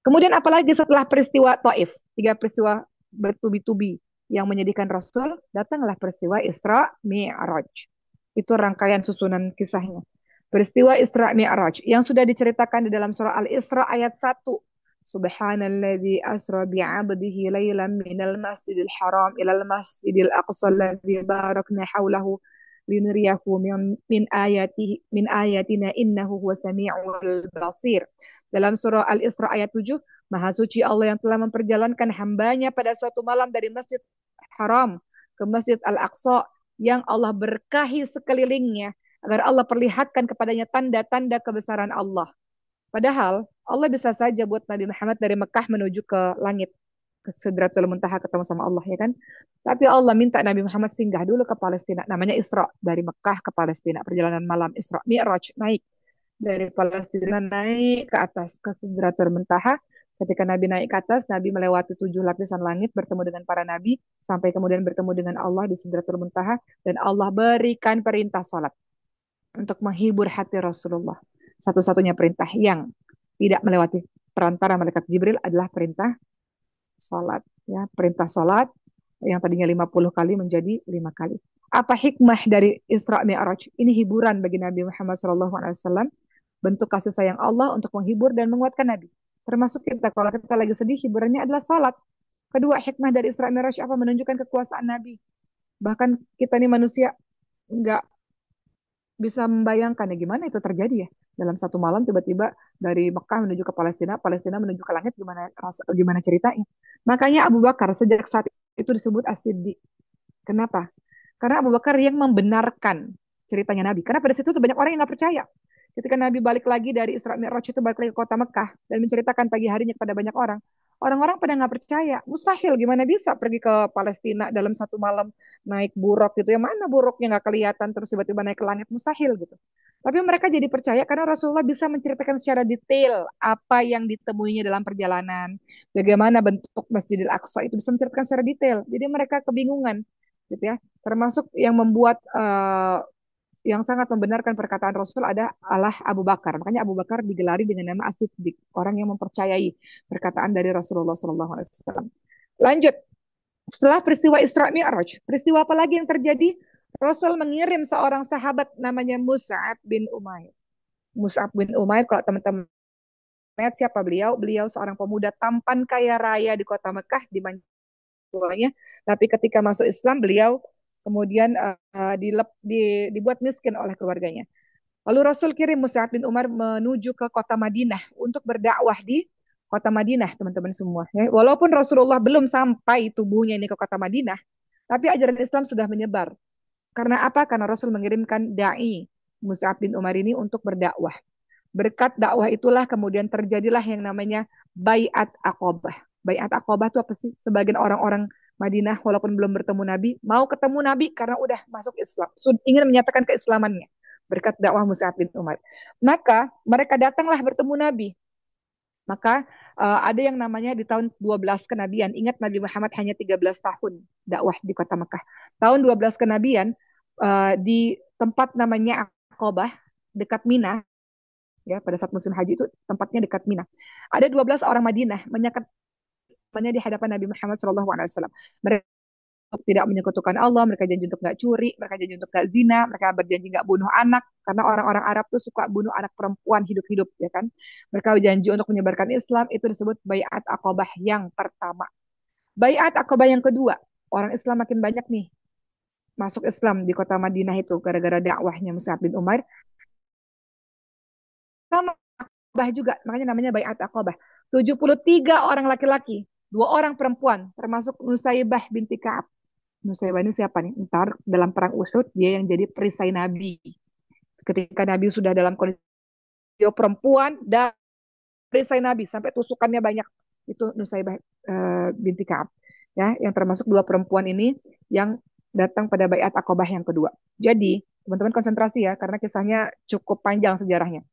Kemudian apalagi setelah peristiwa Taif, tiga peristiwa bertubi-tubi yang menyedihkan Rasul, datanglah peristiwa Isra Mi'raj. Itu rangkaian susunan kisahnya. Peristiwa Isra Mi'raj yang sudah diceritakan di dalam surah Al-Isra ayat 1. Subhanalladzi asra bi'abdihi laylan minal masjidil haram ilal masjidil aqsa alladzi barakna haulahu linuriyahu min ayatina innahu huwa sami'ul basir. Dalam surah Al-Isra ayat 7, Maha suci Allah yang telah memperjalankan hambanya pada suatu malam dari Masjid Haram ke Masjid Al-Aqsa yang Allah berkahi sekelilingnya agar Allah perlihatkan kepadanya tanda-tanda kebesaran Allah. Padahal Allah bisa saja buat Nabi Muhammad dari Mekah menuju ke langit, ke Sidratul Muntaha ketemu sama Allah ya kan. Tapi Allah minta Nabi Muhammad singgah dulu ke Palestina. Namanya Isra, dari Mekah ke Palestina. Perjalanan malam Isra, Mi'raj, naik dari Palestina naik ke atas ke Sidratul Muntaha. Ketika Nabi naik ke atas, Nabi melewati 7 lapisan langit bertemu dengan para nabi sampai kemudian bertemu dengan Allah di Sidratul Muntaha dan Allah berikan perintah salat untuk menghibur hati Rasulullah. Satu-satunya perintah yang tidak melewati perantara malaikat Jibril adalah perintah salat. Ya, perintah salat yang tadinya 50 kali menjadi 5 kali. Apa hikmah dari Isra Mi'raj? Ini hiburan bagi Nabi Muhammad SAW. Bentuk kasih sayang Allah untuk menghibur dan menguatkan Nabi. Termasuk kita, kalau kita lagi sedih, hiburannya adalah salat. Kedua, hikmah dari Isra Mi'raj apa? Menunjukkan kekuasaan Nabi. Bahkan kita ini manusia nggak bisa membayangkan ya gimana itu terjadi ya. Dalam satu malam tiba-tiba dari Mekah menuju ke Palestina, Palestina menuju ke langit, gimana ceritanya. Makanya Abu Bakar sejak saat itu disebut As-Siddiq. Kenapa? Karena Abu Bakar yang membenarkan ceritanya Nabi. Karena pada situ tuh banyak orang yang nggak percaya. Ketika Nabi balik lagi dari Isra Mi'raj itu balik lagi ke kota Mekah dan menceritakan pagi harinya kepada banyak orang Orang-orang pada nggak percaya. Mustahil, gimana bisa pergi ke Palestina dalam satu malam naik buruk gitu. Yang mana buruknya nggak kelihatan terus tiba-tiba naik ke langit. Mustahil gitu. Tapi mereka jadi percaya karena Rasulullah bisa menceritakan secara detail apa yang ditemuinya dalam perjalanan. Bagaimana bentuk Masjidil Aqsa itu bisa menceritakan secara detail. Jadi mereka kebingungan gitu ya. Termasuk yang membuat yang sangat membenarkan perkataan Rasul adalah Abu Bakar. Makanya Abu Bakar digelari dengan nama As-Siddiq, orang yang mempercayai perkataan dari Rasulullah SAW. Lanjut, setelah peristiwa Isra Mi'raj, peristiwa apa lagi yang terjadi? Rasul mengirim seorang sahabat namanya Mus'ab bin Umair. Mus'ab bin Umair, kalau teman-teman lihat siapa beliau? Beliau seorang pemuda tampan kaya raya di kota Mekah, di tuanya. Tapi ketika masuk Islam, beliau kemudian dibuat miskin oleh keluarganya. Lalu Rasul kirim Mus'ab bin Umar menuju ke kota Madinah untuk berdakwah di kota Madinah, teman-teman semua. Ya. Walaupun Rasulullah belum sampai tubuhnya ini ke kota Madinah, tapi ajaran Islam sudah menyebar. Karena apa? Karena Rasul mengirimkan dai Mus'ab bin Umar ini untuk berdakwah. Berkat dakwah itulah kemudian terjadilah yang namanya Baiat Aqabah. Baiat Aqabah itu apa sih? Sebagian orang-orang Madinah walaupun belum bertemu Nabi, mau ketemu Nabi karena udah masuk Islam, ingin menyatakan keislamannya berkat dakwah Mus'ab bin Umar. Maka mereka datanglah bertemu Nabi. Maka ada yang namanya di tahun 12 kenabian. Ingat Nabi Muhammad hanya 13 tahun dakwah di kota Mekah. Tahun 12 kenabian di tempat namanya Aqabah dekat Mina, ya pada saat musim haji itu tempatnya dekat Mina. Ada 12 orang Madinah menyatakan di hadapan Nabi Muhammad SAW. Mereka tidak menyekutukan Allah, mereka janji untuk nggak curi, mereka janji untuk nggak zina, mereka berjanji nggak bunuh anak, karena orang-orang Arab tuh suka bunuh anak perempuan hidup-hidup, ya kan? Mereka berjanji untuk menyebarkan Islam, itu disebut Baiat Aqabah yang pertama. Baiat Aqabah yang kedua, orang Islam makin banyak nih masuk Islam di kota Madinah itu gara-gara dakwahnya Mus'ab bin Umair. Sama Aqabah juga, makanya namanya Baiat Aqabah. 73 orang laki-laki, 2 orang perempuan, termasuk Nusaibah binti Ka'ab. Nusaybah ini siapa nih? Ntar dalam perang Uhud dia yang jadi perisai Nabi. Ketika Nabi sudah dalam kondisi perempuan dan perisai Nabi sampai tusukannya banyak. Itu Nusaybah binti Ka'ab. Ya, yang termasuk 2 perempuan ini yang datang pada Baiat Aqabah yang kedua. Jadi, teman-teman konsentrasi ya karena kisahnya cukup panjang sejarahnya.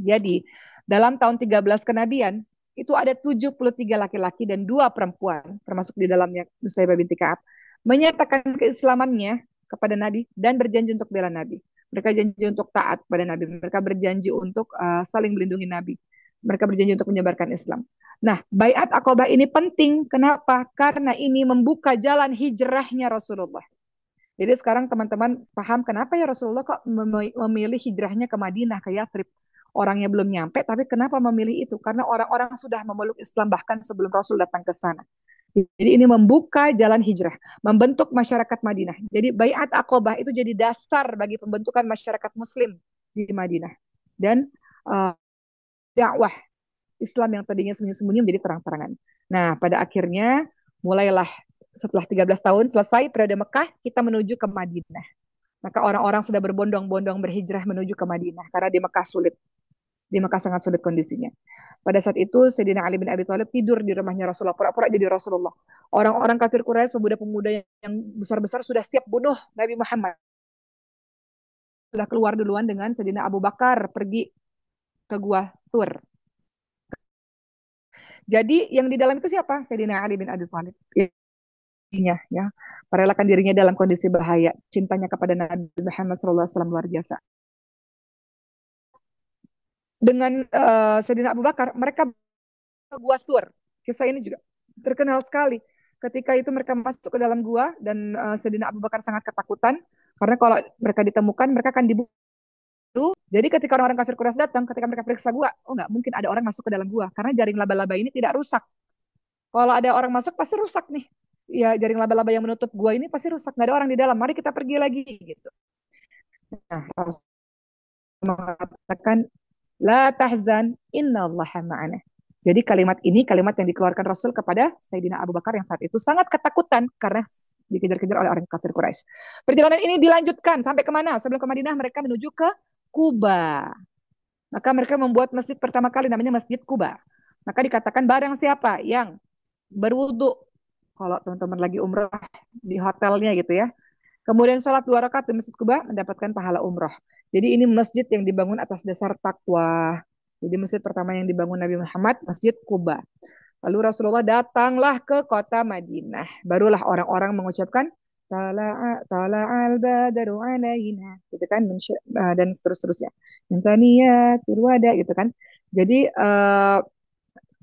Jadi, dalam tahun 13 kenabian itu ada 73 laki-laki dan 2 perempuan, termasuk di dalamnya Nusaybah binti Ka'ab, menyatakan keislamannya kepada Nabi dan berjanji untuk bela Nabi. Mereka janji untuk taat pada Nabi. Mereka berjanji untuk saling melindungi Nabi. Mereka berjanji untuk menyebarkan Islam. Nah, Baiat Aqabah ini penting. Kenapa? Karena ini membuka jalan hijrahnya Rasulullah. Jadi sekarang teman-teman paham kenapa ya Rasulullah kok memilih hijrahnya ke Madinah, ke Yathrib. Orangnya belum nyampe, tapi kenapa memilih itu? Karena orang-orang sudah memeluk Islam bahkan sebelum Rasul datang ke sana. Jadi ini membuka jalan hijrah, membentuk masyarakat Madinah. Jadi Baiat Aqabah itu jadi dasar bagi pembentukan masyarakat Muslim di Madinah. Dan uh, dakwah Islam yang tadinya sembunyi-sembunyi menjadi terang-terangan. Nah, pada akhirnya mulailah setelah 13 tahun selesai periode Mekah, kita menuju ke Madinah. Maka orang-orang sudah berbondong-bondong berhijrah menuju ke Madinah karena di Mekah sulit. Di Mekah sangat sulit kondisinya. Pada saat itu Sayyidina Ali bin Abi Thalib tidur di rumahnya Rasulullah, pura-pura jadi Rasulullah. Orang-orang kafir Quraisy, pemuda-pemuda yang besar-besar sudah siap bunuh Nabi Muhammad. Sudah keluar duluan dengan Sayyidina Abu Bakar pergi ke Gua Tur. Jadi yang di dalam itu siapa? Sayyidina Ali bin Abi Thalib. Ya, merelakan dirinya dalam kondisi bahaya. Cintanya kepada Nabi Muhammad SAW luar biasa. Dengan Sayyidina Abu Bakar, mereka ke Gua Sur. Kisah ini juga terkenal sekali. Ketika itu mereka masuk ke dalam gua dan Sayyidina Abu Bakar sangat ketakutan karena kalau mereka ditemukan mereka akan dibunuh. Jadi ketika orang-orang kafir Quraisy datang, ketika mereka periksa gua, oh nggak mungkin ada orang masuk ke dalam gua karena jaring laba-laba ini tidak rusak. Kalau ada orang masuk pasti rusak nih. Ya jaring laba-laba yang menutup gua ini pasti rusak. Nggak ada orang di dalam. Mari kita pergi lagi gitu. Nah, Rasul mengatakan la tahzan innallaha ma'ana. Jadi kalimat ini kalimat yang dikeluarkan Rasul kepada Sayyidina Abu Bakar yang saat itu sangat ketakutan karena dikejar-kejar oleh orang kafir Quraisy. Perjalanan ini dilanjutkan sampai kemana? Sebelum ke Madinah mereka menuju ke Kuba. Maka mereka membuat masjid pertama kali namanya Masjid Kuba. Maka dikatakan barang siapa yang berwudu kalau teman-teman lagi umrah di hotelnya gitu ya. Kemudian sholat 2 rakaat di Masjid Kuba mendapatkan pahala umroh. Jadi ini masjid yang dibangun atas dasar takwa. Jadi masjid pertama yang dibangun Nabi Muhammad, Masjid Kuba. Lalu Rasulullah datanglah ke kota Madinah. Barulah orang-orang mengucapkan tala'al badaru alaina gitu kan dan seterusnya. Intaniyat turwada gitu kan. Jadi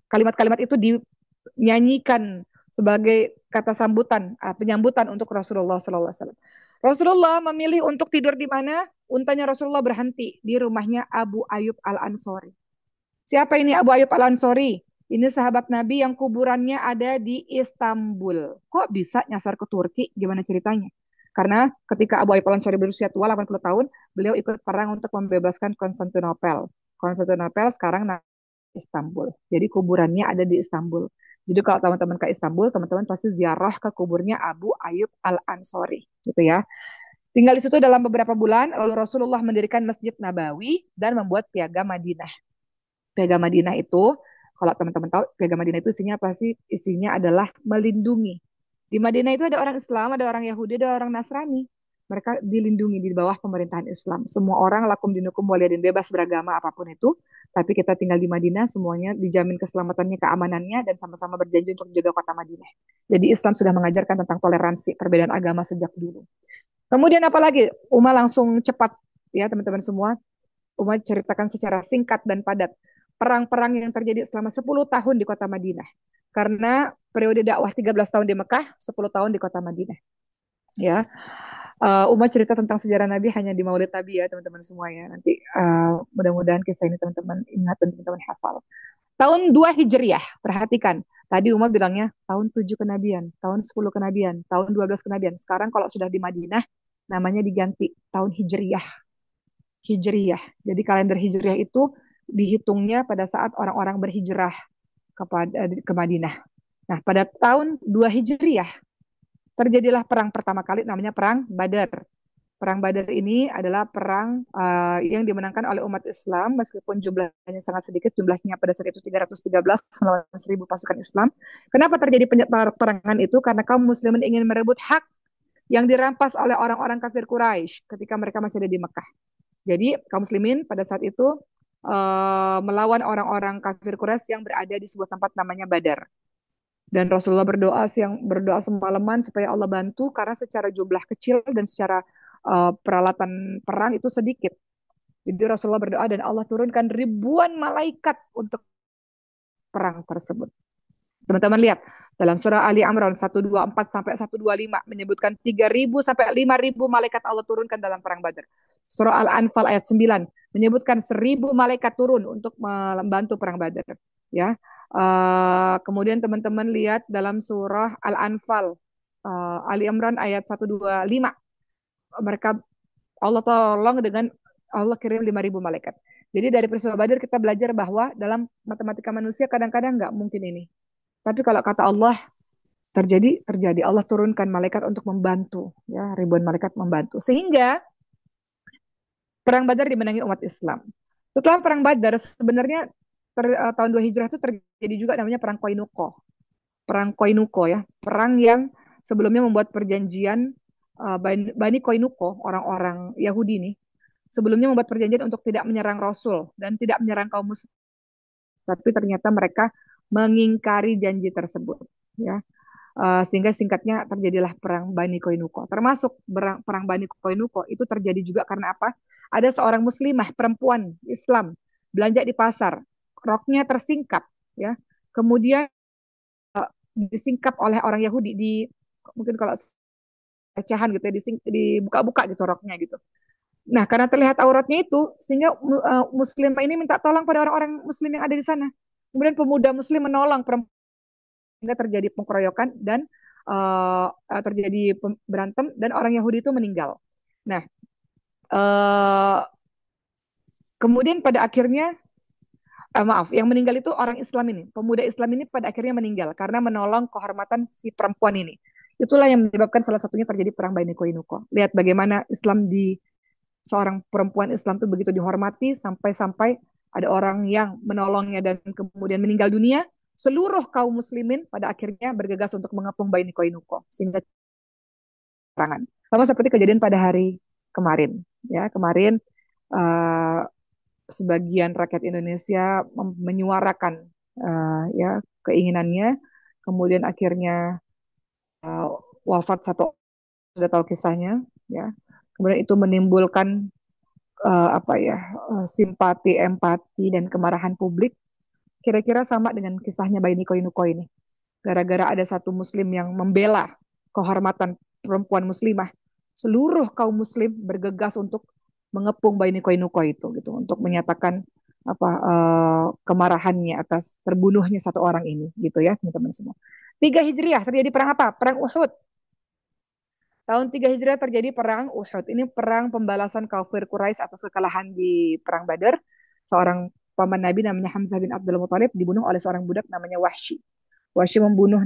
kalimat-kalimat itu dinyanyikan sebagai kata sambutan, penyambutan untuk Rasulullah Sallallahu Alaihi Wasallam. Rasulullah memilih untuk tidur di mana? Untanya Rasulullah berhenti di rumahnya Abu Ayyub Al Ansori. Siapa ini Abu Ayyub Al Ansori? Ini sahabat Nabi yang kuburannya ada di Istanbul. Kok bisa nyasar ke Turki? Gimana ceritanya? Karena ketika Abu Ayyub Al Ansori berusia tua 80 tahun, beliau ikut perang untuk membebaskan Konstantinopel. Konstantinopel sekarang Istanbul. Jadi kuburannya ada di Istanbul. Jadi kalau teman-teman ke Istanbul, teman-teman pasti ziarah ke kuburnya Abu Ayyub Al-Ansori, gitu ya. Tinggal di situ dalam beberapa bulan, lalu Rasulullah mendirikan Masjid Nabawi dan membuat Piagam Madinah. Piagam Madinah itu, kalau teman-teman tahu, Piagam Madinah itu isinya apa sih? Isinya adalah melindungi. Di Madinah itu ada orang Islam, ada orang Yahudi, ada orang Nasrani. Mereka dilindungi di bawah pemerintahan Islam. Semua orang lakum dinukum waliyadin, bebas beragama apapun itu. Tapi kita tinggal di Madinah, semuanya dijamin keselamatannya, keamanannya, dan sama-sama berjanji untuk menjaga kota Madinah. Jadi Islam sudah mengajarkan tentang toleransi, perbedaan agama sejak dulu. Kemudian apalagi? Umar langsung cepat, ya teman-teman semua. Umar ceritakan secara singkat dan padat perang-perang yang terjadi selama 10 tahun di kota Madinah. Karena periode dakwah 13 tahun di Mekah, 10 tahun di kota Madinah. Ya, Uma cerita tentang sejarah Nabi hanya di Maulid Nabi ya teman-teman semua ya. Nanti mudah-mudahan kisah ini teman-teman ingat dan teman-teman hafal. Tahun 2 Hijriah, perhatikan. Tadi Umar bilangnya tahun 7 kenabian, tahun 10 kenabian, tahun 12 kenabian. Sekarang kalau sudah di Madinah, namanya diganti tahun Hijriah. Hijriah. Jadi kalender Hijriah itu dihitungnya pada saat orang-orang berhijrah ke Madinah. Nah, pada tahun 2 Hijriah terjadilah perang pertama kali namanya Perang Badar. Perang Badar ini adalah perang yang dimenangkan oleh umat Islam meskipun jumlahnya sangat sedikit, jumlahnya pada saat itu 313 melawan 1000 pasukan Islam. Kenapa terjadi perangan itu? Karena kaum muslimin ingin merebut hak yang dirampas oleh orang-orang kafir Quraisy ketika mereka masih ada di Mekah. Jadi kaum muslimin pada saat itu melawan orang-orang kafir Quraisy yang berada di sebuah tempat namanya Badar. Dan Rasulullah berdoa semalaman supaya Allah bantu karena secara jumlah kecil dan secara peralatan perang itu sedikit. Jadi Rasulullah berdoa dan Allah turunkan ribuan malaikat untuk perang tersebut. Teman-teman lihat dalam surah Ali Imran 124 sampai 125 menyebutkan 3.000 sampai 5.000 malaikat Allah turunkan dalam perang Badar. Surah Al-Anfal ayat 9 menyebutkan 1.000 malaikat turun untuk membantu perang Badar. Ya, kemudian teman-teman lihat dalam surah Al-Anfal Ali Imran ayat 125 mereka Allah tolong dengan Allah kirim 5.000 malaikat. Jadi dari peristiwa Badar kita belajar bahwa dalam matematika manusia kadang-kadang nggak mungkin ini. Tapi kalau kata Allah terjadi, terjadi. Allah turunkan malaikat untuk membantu, ya ribuan malaikat membantu. Sehingga perang Badar dimenangi umat Islam. Setelah perang Badar sebenarnya tahun 2 Hijrah itu terjadi juga namanya perang Koinuko. Perang Koinuko ya, perang yang sebelumnya membuat perjanjian Bani Koinuko, orang-orang Yahudi ini, sebelumnya membuat perjanjian untuk tidak menyerang Rasul dan tidak menyerang kaum muslim. Tapi ternyata mereka mengingkari janji tersebut, ya. Sehingga singkatnya terjadilah perang Bani Koinuko. Termasuk perang Bani Koinuko itu terjadi juga karena apa? Ada seorang muslimah perempuan Islam belanja di pasar, roknya tersingkap, ya. Kemudian disingkap oleh orang Yahudi mungkin kalau pecahan gitu ya, dibuka-buka gitu roknya gitu. Nah, karena terlihat auratnya itu, sehingga muslimah ini minta tolong pada orang-orang muslim yang ada di sana. Kemudian pemuda muslim menolong perempuan sehingga terjadi pengkeroyokan dan terjadi berantem dan orang Yahudi itu meninggal. Nah, uh, kemudian pada akhirnya maaf, yang meninggal itu orang Islam ini, pemuda Islam ini pada akhirnya meninggal karena menolong kehormatan si perempuan ini. Itulah yang menyebabkan salah satunya terjadi perang Bani Koinuko. Lihat bagaimana Islam di seorang perempuan Islam itu begitu dihormati sampai-sampai ada orang yang menolongnya dan kemudian meninggal dunia, seluruh kaum muslimin pada akhirnya bergegas untuk mengepung Bani Koinuko sehingga perangan. Sama seperti kejadian pada hari kemarin. Ya, kemarin uh, sebagian rakyat Indonesia menyuarakan ya keinginannya, kemudian akhirnya uh, wafat satu, sudah tahu kisahnya, ya. Kemudian itu menimbulkan apa ya, simpati, empati dan kemarahan publik. Kira-kira sama dengan kisahnya Bayi Niko Inuko ini. Gara-gara ada satu muslim yang membela kehormatan perempuan muslimah, seluruh kaum muslim bergegas untuk mengepung Bayi Niko Inuko itu gitu, untuk menyatakan apa kemarahannya atas terbunuhnya satu orang ini gitu ya teman-teman semua. 3 Hijriah terjadi perang apa? Perang Uhud. Tahun 3 Hijriah terjadi perang Uhud. Ini perang pembalasan kafir Quraisy atas kekalahan di perang Badar. Seorang paman Nabi namanya Hamzah bin Abdul Muthalib dibunuh oleh seorang budak namanya Wahsy. Wahsy membunuh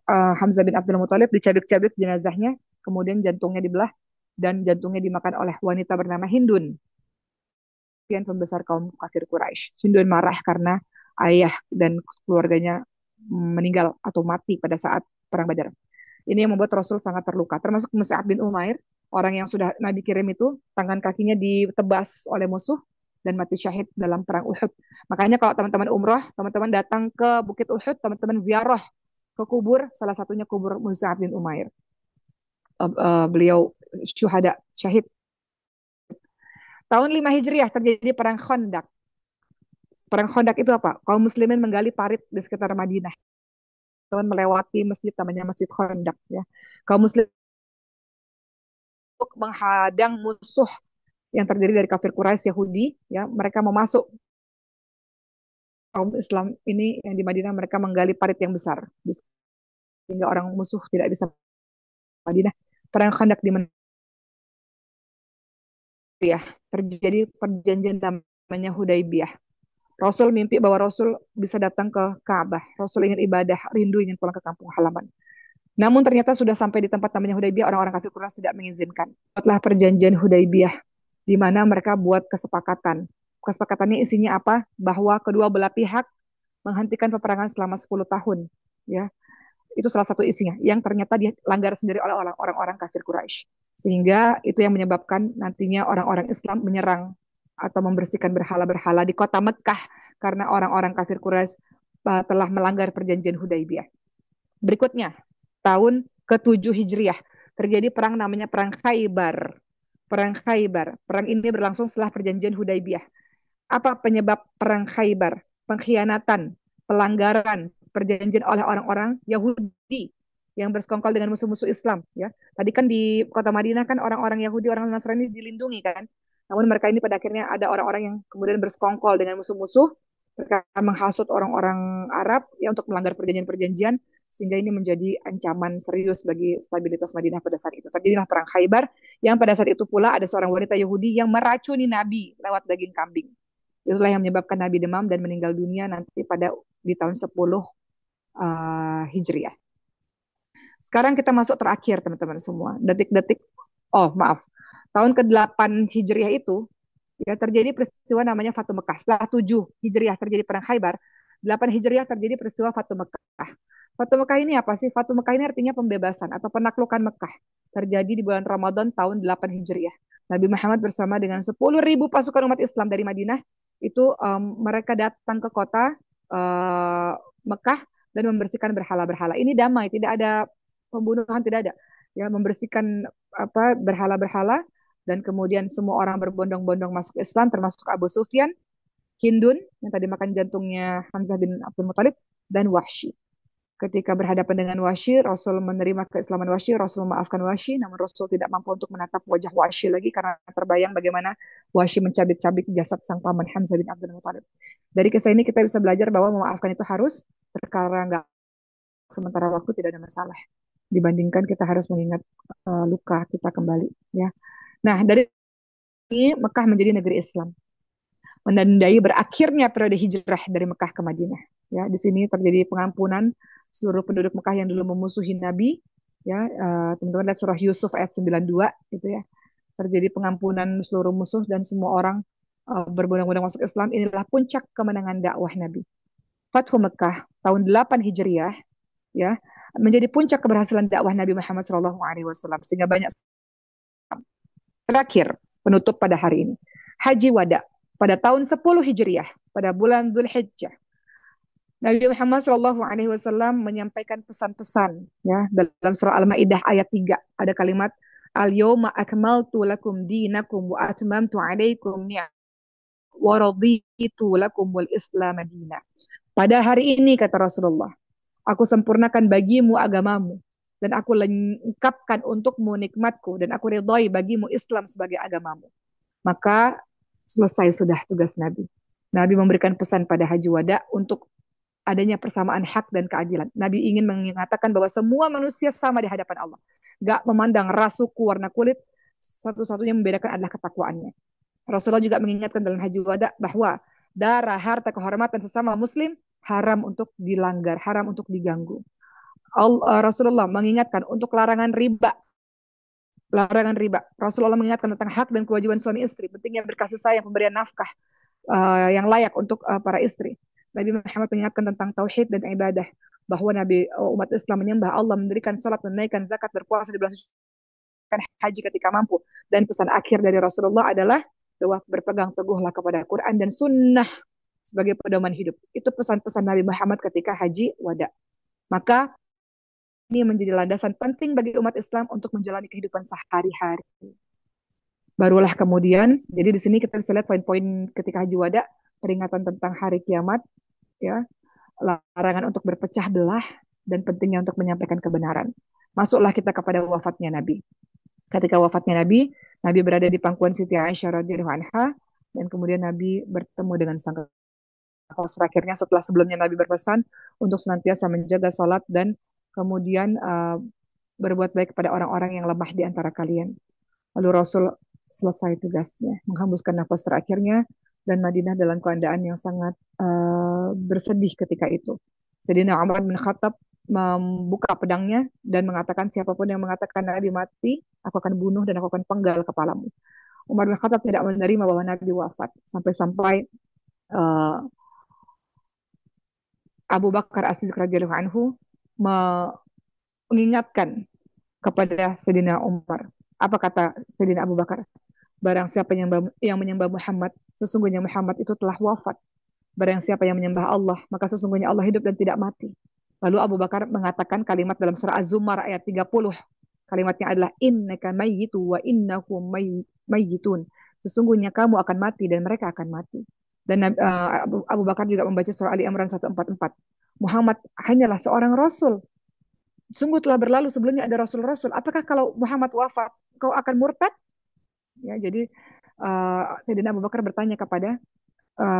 Hamzah bin Abdul Muthalib, dicabik-cabik jenazahnya, kemudian jantungnya dibelah dan jantungnya dimakan oleh wanita bernama Hindun, yang pembesar kaum kafir Quraisy. Hindun marah karena ayah dan keluarganya meninggal atau mati pada saat perang Badar. Ini yang membuat Rasul sangat terluka, termasuk Mus'ab bin Umair, orang yang sudah Nabi kirim itu, tangan kakinya ditebas oleh musuh dan mati syahid dalam perang Uhud. Makanya kalau teman-teman umroh, teman-teman datang ke Bukit Uhud, teman-teman ziarah ke kubur, salah satunya kubur Mus'ab bin Umair. Beliau syuhada, syahid. Tahun 5 Hijriah terjadi perang Khandaq. Perang Khandaq itu apa? Kaum muslimin menggali parit di sekitar Madinah. Teman melewati masjid namanya Masjid Khandaq ya. Kaum muslim menghadang musuh yang terdiri dari kafir Quraisy, Yahudi, ya, mereka mau masuk kaum Islam ini yang di Madinah, mereka menggali parit yang besar sehingga orang musuh tidak bisa Madinah. Perang Khandaq di Madinah terjadi perjanjian namanya Hudaibiyah. Rasul mimpi bahwa Rasul bisa datang ke Ka'bah. Rasul ingin ibadah, rindu ingin pulang ke kampung halaman. Namun ternyata sudah sampai di tempat namanya Hudaibiyah, orang-orang kafir Quraisy tidak mengizinkan. Setelah perjanjian Hudaibiyah, di mana mereka buat kesepakatan. Kesepakatannya isinya apa? Bahwa kedua belah pihak menghentikan peperangan selama 10 tahun. Ya, itu salah satu isinya yang ternyata dilanggar sendiri oleh orang-orang kafir Quraisy. Sehingga itu yang menyebabkan nantinya orang-orang Islam menyerang atau membersihkan berhala-berhala di kota Mekah karena orang-orang kafir Quraisy telah melanggar perjanjian Hudaibiyah. Berikutnya, tahun ke-7 Hijriah, terjadi perang namanya Perang Khaybar. Perang Khaybar. Perang ini berlangsung setelah perjanjian Hudaibiyah. Apa penyebab perang Khaybar? Pengkhianatan, pelanggaran perjanjian oleh orang-orang Yahudi yang bersekongkol dengan musuh-musuh Islam. Ya, tadi kan di kota Madinah kan orang-orang Yahudi, orang Nasrani dilindungi kan. Namun mereka ini pada akhirnya ada orang-orang yang kemudian bersekongkol dengan musuh-musuh, mereka menghasut orang-orang Arab ya untuk melanggar perjanjian-perjanjian sehingga ini menjadi ancaman serius bagi stabilitas Madinah pada saat itu. Terjadilah perang Khaybar yang pada saat itu pula ada seorang wanita Yahudi yang meracuni Nabi lewat daging kambing. Itulah yang menyebabkan Nabi demam dan meninggal dunia nanti pada di tahun 10 Hijriah. Sekarang kita masuk terakhir teman-teman semua. Detik-detik, oh maaf, tahun ke-8 Hijriah itu ya terjadi peristiwa namanya Fatu Mekah. Setelah 7 Hijriah terjadi perang Khaybar, 8 Hijriah terjadi peristiwa Fatu Mekah. Fatu Mekah ini apa sih? Fatu Mekah ini artinya pembebasan atau penaklukan Mekah. Terjadi di bulan Ramadan tahun 8 Hijriah. Nabi Muhammad bersama dengan 10.000 pasukan umat Islam dari Madinah itu mereka datang ke kota Mekah dan membersihkan berhala-berhala. Ini damai, tidak ada pembunuhan, tidak ada. Ya, membersihkan apa berhala-berhala dan kemudian semua orang berbondong-bondong masuk Islam termasuk Abu Sufyan, Hindun yang tadi makan jantungnya Hamzah bin Abdul Muthalib dan Wahsy. Ketika berhadapan dengan Wahsy, Rasul menerima keislaman Wahsy, Rasul memaafkan Wahsy, namun Rasul tidak mampu untuk menatap wajah Wahsy lagi karena terbayang bagaimana Wahsy mencabik-cabik jasad sang paman Hamzah bin Abdul Muthalib. Dari kisah ini kita bisa belajar bahwa memaafkan itu harus, perkara nggak sementara waktu tidak ada masalah. Dibandingkan kita harus mengingat luka kita kembali. Ya. Nah, dari ini Mekah menjadi negeri Islam, menandai berakhirnya periode hijrah dari Mekah ke Madinah. Ya, di sini terjadi pengampunan seluruh penduduk Mekah yang dulu memusuhi Nabi. Ya, teman-teman lihat surah Yusuf ayat 92 gitu ya. Terjadi pengampunan seluruh musuh dan semua orang berbondong-bondong masuk Islam. Inilah puncak kemenangan dakwah Nabi. Fathu Mekah tahun 8 Hijriah, ya, menjadi puncak keberhasilan dakwah Nabi Muhammad SAW, sehingga banyak. Terakhir, penutup pada hari ini, Haji Wada pada tahun 10 Hijriah, pada bulan Dzulhijjah, Nabi Muhammad SAW menyampaikan pesan-pesan, ya, dalam surah Al-Maidah ayat 3 ada kalimat Al-yawma akmaltu lakum dinakum wa atmamtu alaikum ni'mati wa raditu lakum wal Islam madina. Pada hari ini kata Rasulullah, aku sempurnakan bagimu agamamu dan aku lengkapkan untukmu nikmatku dan aku ridhai bagimu Islam sebagai agamamu. Maka selesai sudah tugas Nabi. Nabi memberikan pesan pada Haji Wada untuk adanya persamaan hak dan keadilan. Nabi ingin mengatakan bahwa semua manusia sama di hadapan Allah. Gak memandang ras, suku, warna kulit, satu-satunya membedakan adalah ketakwaannya. Rasulullah juga mengingatkan dalam Haji Wada bahwa darah, harta, kehormatan sesama muslim haram untuk dilanggar, haram untuk diganggu. Rasulullah mengingatkan untuk larangan riba. Larangan riba. Rasulullah mengingatkan tentang hak dan kewajiban suami istri, pentingnya berkasih sayang, pemberian nafkah yang layak untuk para istri. Nabi Muhammad mengingatkan tentang tauhid dan ibadah, bahwa Nabi umat Islam menyembah Allah, mendirikan salat, menunaikan zakat, berpuasa di bulan suci, haji ketika mampu. Dan pesan akhir dari Rasulullah adalah bahwa berpegang teguhlah kepada Quran dan sunnah sebagai pedoman hidup. Itu pesan-pesan Nabi Muhammad ketika Haji Wada. Maka ini menjadi landasan penting bagi umat Islam untuk menjalani kehidupan sehari-hari. Barulah kemudian, jadi di sini kita bisa lihat poin-poin ketika Haji Wada, peringatan tentang hari kiamat, ya, larangan untuk berpecah belah, dan pentingnya untuk menyampaikan kebenaran. Masuklah kita kepada wafatnya Nabi. Ketika wafatnya Nabi, Nabi berada di pangkuan Siti Aisyah radhiyallahu anha, dan kemudian Nabi bertemu dengan sang kekasih. Akhirnya setelah sebelumnya Nabi berpesan untuk senantiasa menjaga salat dan kemudian berbuat baik kepada orang-orang yang lemah di antara kalian. Lalu Rasul selesai tugasnya, menghembuskan nafas terakhirnya, dan Madinah dalam keadaan yang sangat bersedih ketika itu. Sayyidina Umar bin Khattab membuka pedangnya dan mengatakan, siapapun yang mengatakan Nabi mati, aku akan bunuh dan aku akan penggal kepalamu. Umar bin Khattab tidak menerima bahwa Nabi wafat, sampai-sampai Abu Bakar As-Siddiq radhiyallahu anhu mengingatkan kepada Sayyidina Umar. Apa kata Sayyidina Abu Bakar? Barang siapa yang menyembah Muhammad, sesungguhnya Muhammad itu telah wafat. Barang siapa yang menyembah Allah, maka sesungguhnya Allah hidup dan tidak mati. Lalu Abu Bakar mengatakan kalimat dalam surah Az-Zumar ayat 30. Kalimatnya adalah innaka mayyitu wa innahum mayyitun. Sesungguhnya kamu akan mati dan mereka akan mati. Dan Abu Bakar juga membaca surah Ali Imran 144. Muhammad hanyalah seorang rasul. Sungguh telah berlalu sebelumnya ada rasul-rasul. Apakah kalau Muhammad wafat, kau akan murtad? Ya, jadi Sayyidina Abu Bakar bertanya kepada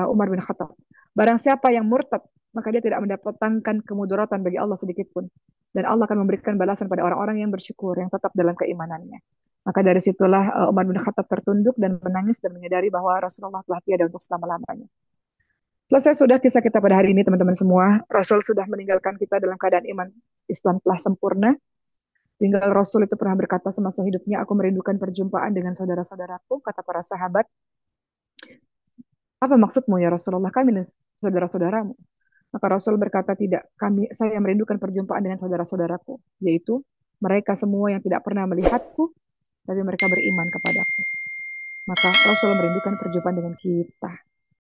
Umar bin Khattab, barang siapa yang murtad, maka dia tidak mendapatkan kemudaratan bagi Allah sedikit pun. Dan Allah akan memberikan balasan pada orang-orang yang bersyukur, yang tetap dalam keimanannya. Maka dari situlah Umar bin Khattab tertunduk dan menangis dan menyadari bahwa Rasulullah telah tiada untuk selama-lamanya. Selesai sudah kisah kita pada hari ini, teman-teman semua. Rasul sudah meninggalkan kita dalam keadaan iman Islam telah sempurna. Tinggal Rasul itu pernah berkata semasa hidupnya, aku merindukan perjumpaan dengan saudara-saudaraku, kata para sahabat. Apa maksudmu ya Rasulullah? Kami dan saudara-saudaramu. Maka Rasul berkata, tidak, saya merindukan perjumpaan dengan saudara-saudaraku, yaitu mereka semua yang tidak pernah melihatku, tapi mereka beriman kepadaku. Maka Rasul merindukan perjumpaan dengan kita.